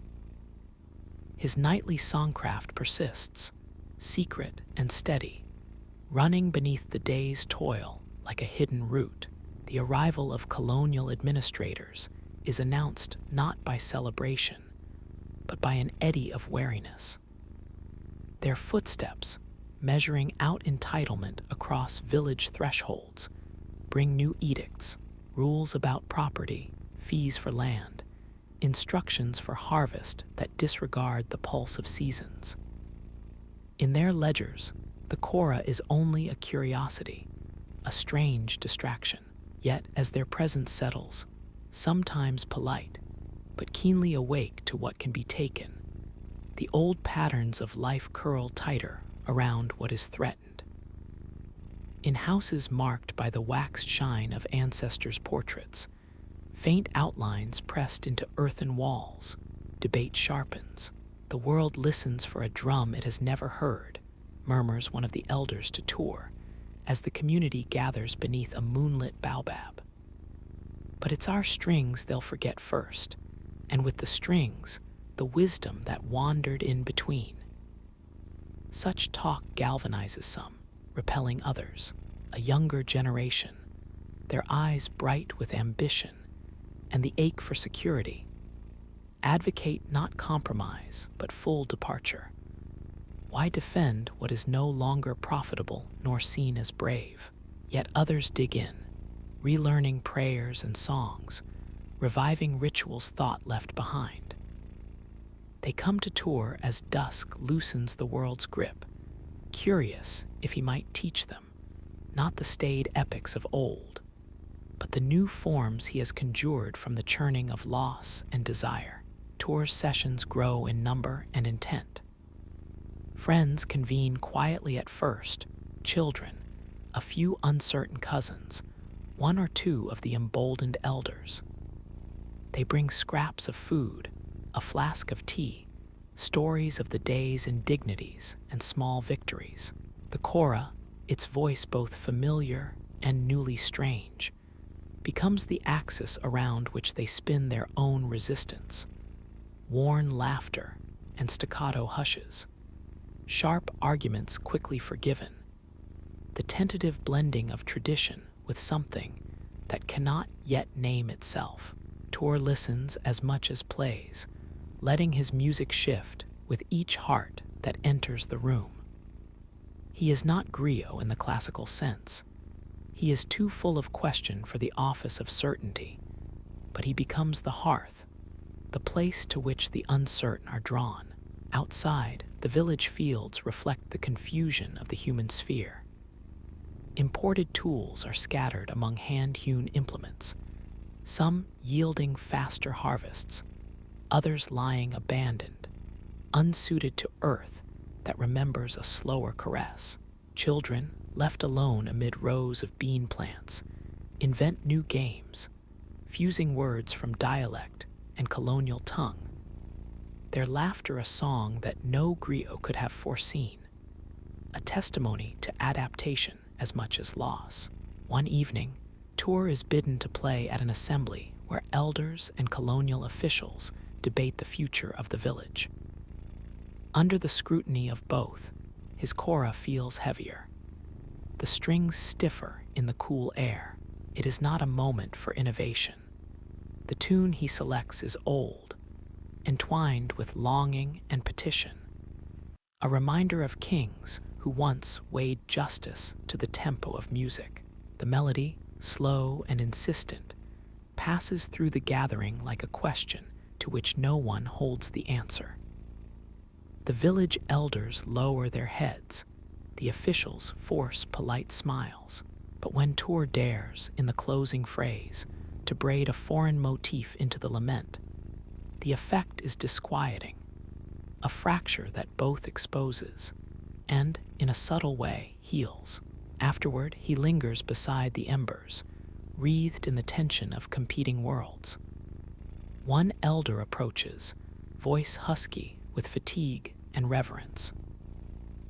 [SPEAKER 1] His nightly songcraft persists, secret and steady, running beneath the day's toil like a hidden root. The arrival of colonial administrators is announced not by celebration, but by an eddy of wariness. Their footsteps, measuring out entitlement across village thresholds, bring new edicts, rules about property, fees for land, instructions for harvest that disregard the pulse of seasons. In their ledgers, the Korra is only a curiosity, a strange distraction. Yet as their presence settles, sometimes polite, but keenly awake to what can be taken, the old patterns of life curl tighter around what is threatened. In houses marked by the waxed shine of ancestors' portraits, faint outlines pressed into earthen walls, debate sharpens. The world listens for a drum it has never heard, murmurs one of the elders to Tor, as the community gathers beneath a moonlit baobab. But it's our strings they'll forget first, and with the strings, the wisdom that wandered in between. Such talk galvanizes some, repelling others, a younger generation, their eyes bright with ambition and the ache for security. Advocate not compromise, but full departure. Why defend what is no longer profitable nor seen as brave? Yet others dig in, relearning prayers and songs, reviving rituals thought left behind. They come to Tor as dusk loosens the world's grip, curious if he might teach them, not the staid epics of old, but the new forms he has conjured from the churning of loss and desire. Tor's sessions grow in number and intent. Friends convene quietly at first, children, a few uncertain cousins, one or two of the emboldened elders. They bring scraps of food, a flask of tea, stories of the day's indignities and small victories. The Korra, its voice both familiar and newly strange, becomes the axis around which they spin their own resistance. Worn laughter and staccato hushes, sharp arguments quickly forgiven, the tentative blending of tradition with something that cannot yet name itself. Tor listens as much as plays, letting his music shift with each heart that enters the room. He is not griot in the classical sense. He is too full of question for the office of certainty, but he becomes the hearth, the place to which the uncertain are drawn. Outside, the village fields reflect the confusion of the human sphere. Imported tools are scattered among hand-hewn implements, some yielding faster harvests, others lying abandoned, unsuited to earth that remembers a slower caress. Children, left alone amid rows of bean plants, invent new games, fusing words from dialect and colonial tongue. Their laughter a song that no griot could have foreseen, a testimony to adaptation as much as loss. One evening, Tor is bidden to play at an assembly where elders and colonial officials debate the future of the village. Under the scrutiny of both, his Korra feels heavier, the strings stiffer in the cool air. It is not a moment for innovation. The tune he selects is old, entwined with longing and petition, a reminder of kings who once weighed justice to the tempo of music. The melody, slow and insistent, passes through the gathering like a question to which no one holds the answer. The village elders lower their heads, the officials force polite smiles, but when Tor dares, in the closing phrase, to braid a foreign motif into the lament, the effect is disquieting, a fracture that both exposes and, in a subtle way, heals. Afterward, he lingers beside the embers, wreathed in the tension of competing worlds. One elder approaches, voice husky with fatigue and reverence.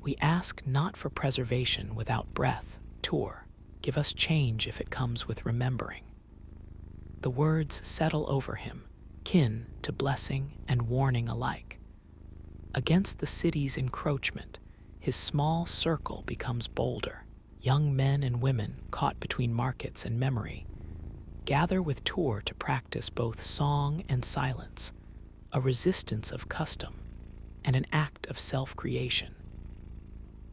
[SPEAKER 1] We ask not for preservation without breath, Tour, give us change if it comes with remembering. The words settle over him, kin to blessing and warning alike. Against the city's encroachment, his small circle becomes bolder. Young men and women caught between markets and memory gather with Tour to practice both song and silence, a resistance of custom and an act of self-creation.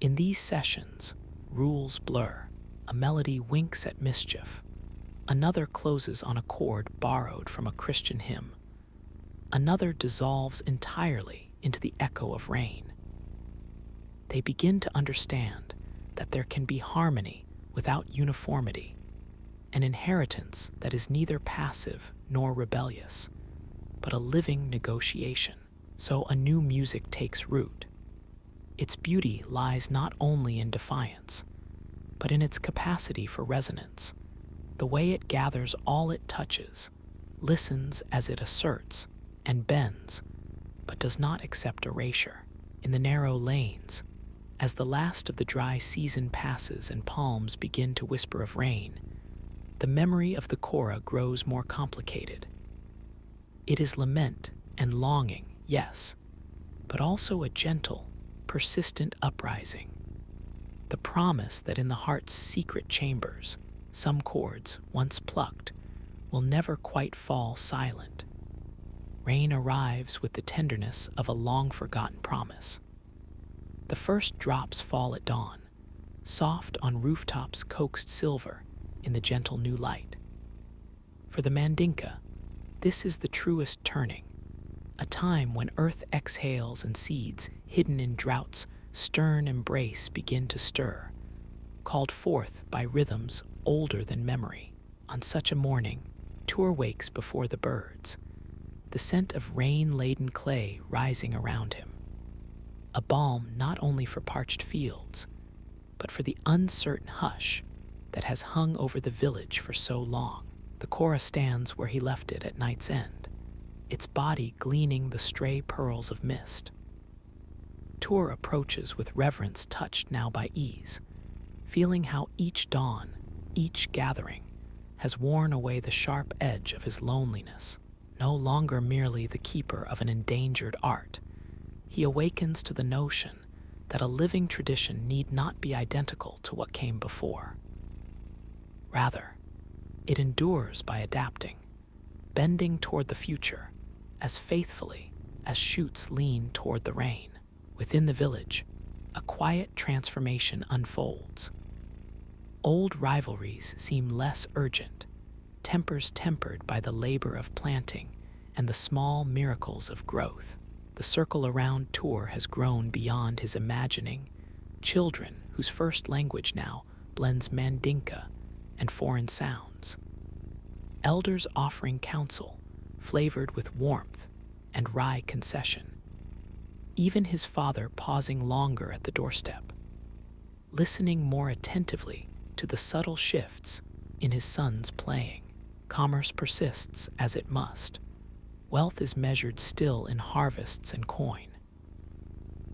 [SPEAKER 1] In these sessions, rules blur, a melody winks at mischief, another closes on a chord borrowed from a Christian hymn, another dissolves entirely into the echo of rain. They begin to understand that there can be harmony without uniformity, an inheritance that is neither passive nor rebellious, but a living negotiation. So a new music takes root. Its beauty lies not only in defiance, but in its capacity for resonance, the way it gathers all it touches, listens as it asserts, and bends, but does not accept erasure. In the narrow lanes, as the last of the dry season passes and palms begin to whisper of rain, the memory of the Cora grows more complicated. It is lament and longing, yes, but also a gentle, persistent uprising. The promise that in the heart's secret chambers, some chords, once plucked, will never quite fall silent. Rain arrives with the tenderness of a long-forgotten promise. The first drops fall at dawn, soft on rooftops coaxed silver in the gentle new light. For the Mandinka, this is the truest turning, a time when earth exhales and seeds, hidden in drought's stern embrace, begin to stir, called forth by rhythms older than memory. On such a morning, Tour wakes before the birds, the scent of rain-laden clay rising around him, a balm not only for parched fields, but for the uncertain hush that has hung over the village for so long. The Cora stands where he left it at night's end, its body gleaning the stray pearls of mist. Tour approaches with reverence touched now by ease, feeling how each dawn, each gathering, has worn away the sharp edge of his loneliness. No longer merely the keeper of an endangered art, he awakens to the notion that a living tradition need not be identical to what came before. Rather, it endures by adapting, bending toward the future as faithfully as shoots lean toward the rain. Within the village, a quiet transformation unfolds. Old rivalries seem less urgent, tempers tempered by the labor of planting and the small miracles of growth. The circle around Tour has grown beyond his imagining, children whose first language now blends Mandinka and foreign sounds. Elders offering counsel, flavored with warmth and wry concession. Even his father pausing longer at the doorstep, listening more attentively to the subtle shifts in his son's playing. Commerce persists as it must. Wealth is measured still in harvests and coin.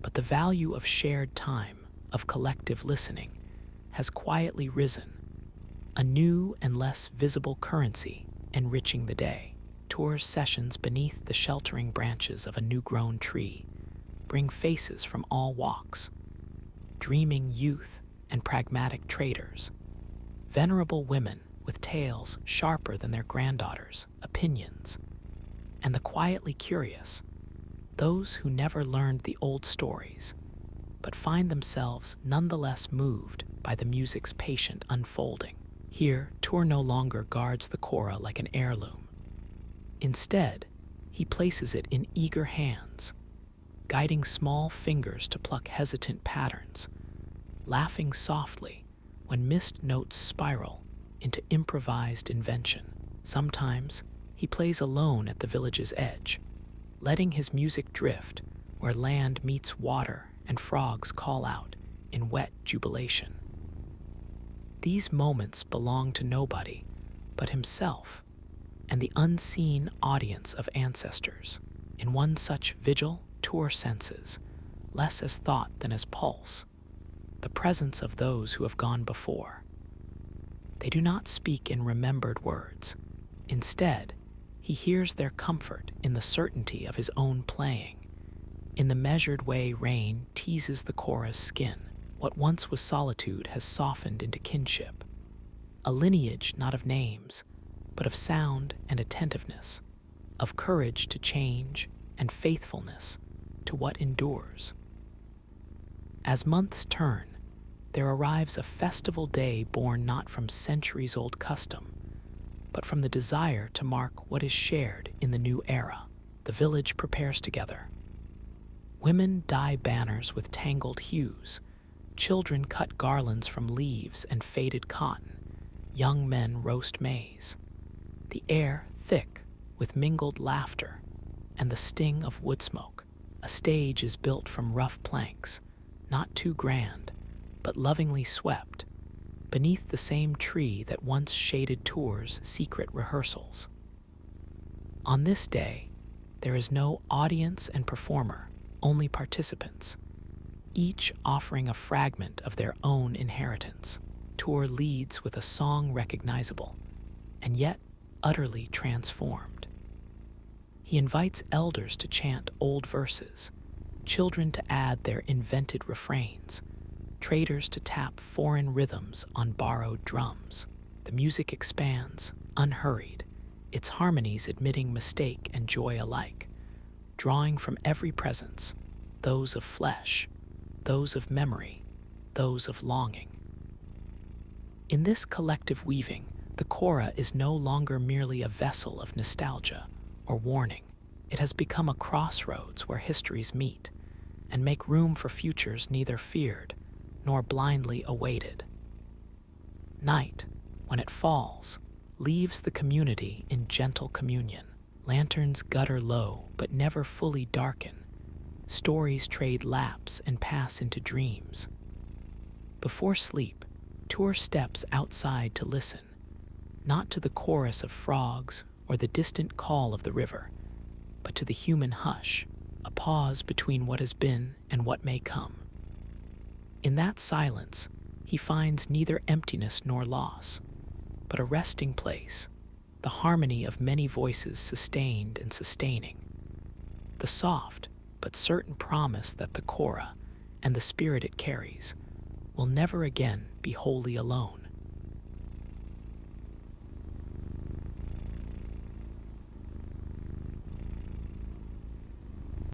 [SPEAKER 1] But the value of shared time, of collective listening, has quietly risen, a new and less visible currency enriching the day. Tour's sessions beneath the sheltering branches of a new-grown tree bring faces from all walks, dreaming youth and pragmatic traders, venerable women with tales sharper than their granddaughters' opinions, and the quietly curious, those who never learned the old stories, but find themselves nonetheless moved by the music's patient unfolding. Here, Tour no longer guards the Cora like an heirloom. Instead, he places it in eager hands, guiding small fingers to pluck hesitant patterns, laughing softly when missed notes spiral into improvised invention. Sometimes, he plays alone at the village's edge, letting his music drift where land meets water and frogs call out in wet jubilation. These moments belong to nobody but himself and the unseen audience of ancestors. In one such vigil, Tour senses less as thought than as pulse, the presence of those who have gone before. They do not speak in remembered words. Instead, he hears their comfort in the certainty of his own playing, in the measured way rain teases the Cora's skin. What once was solitude has softened into kinship, a lineage not of names, but of sound and attentiveness, of courage to change and faithfulness to what endures. As months turn, there arrives a festival day born not from centuries-old custom, but from the desire to mark what is shared in the new era. The village prepares together. Women dye banners with tangled hues. Children cut garlands from leaves and faded cotton. Young men roast maize. The air thick with mingled laughter and the sting of wood smoke. A stage is built from rough planks, not too grand, but lovingly swept, beneath the same tree that once shaded tours' secret rehearsals. On this day, there is no audience and performer, only participants, each offering a fragment of their own inheritance. Tour leads with a song recognizable, and yet utterly transformed. He invites elders to chant old verses, children to add their invented refrains, traders to tap foreign rhythms on borrowed drums. The music expands, unhurried, its harmonies admitting mistake and joy alike, drawing from every presence, those of flesh, those of memory, those of longing. In this collective weaving, the Cora is no longer merely a vessel of nostalgia or warning. It has become a crossroads where histories meet and make room for futures neither feared nor blindly awaited. Night, when it falls, leaves the community in gentle communion. Lanterns gutter low but never fully darken. Stories trade laps and pass into dreams. Before sleep, Tour steps outside to listen, not to the chorus of frogs or the distant call of the river, but to the human hush, a pause between what has been and what may come. In that silence, he finds neither emptiness nor loss, but a resting place, the harmony of many voices sustained and sustaining, the soft but certain promise that the Cora and the spirit it carries will never again be wholly alone.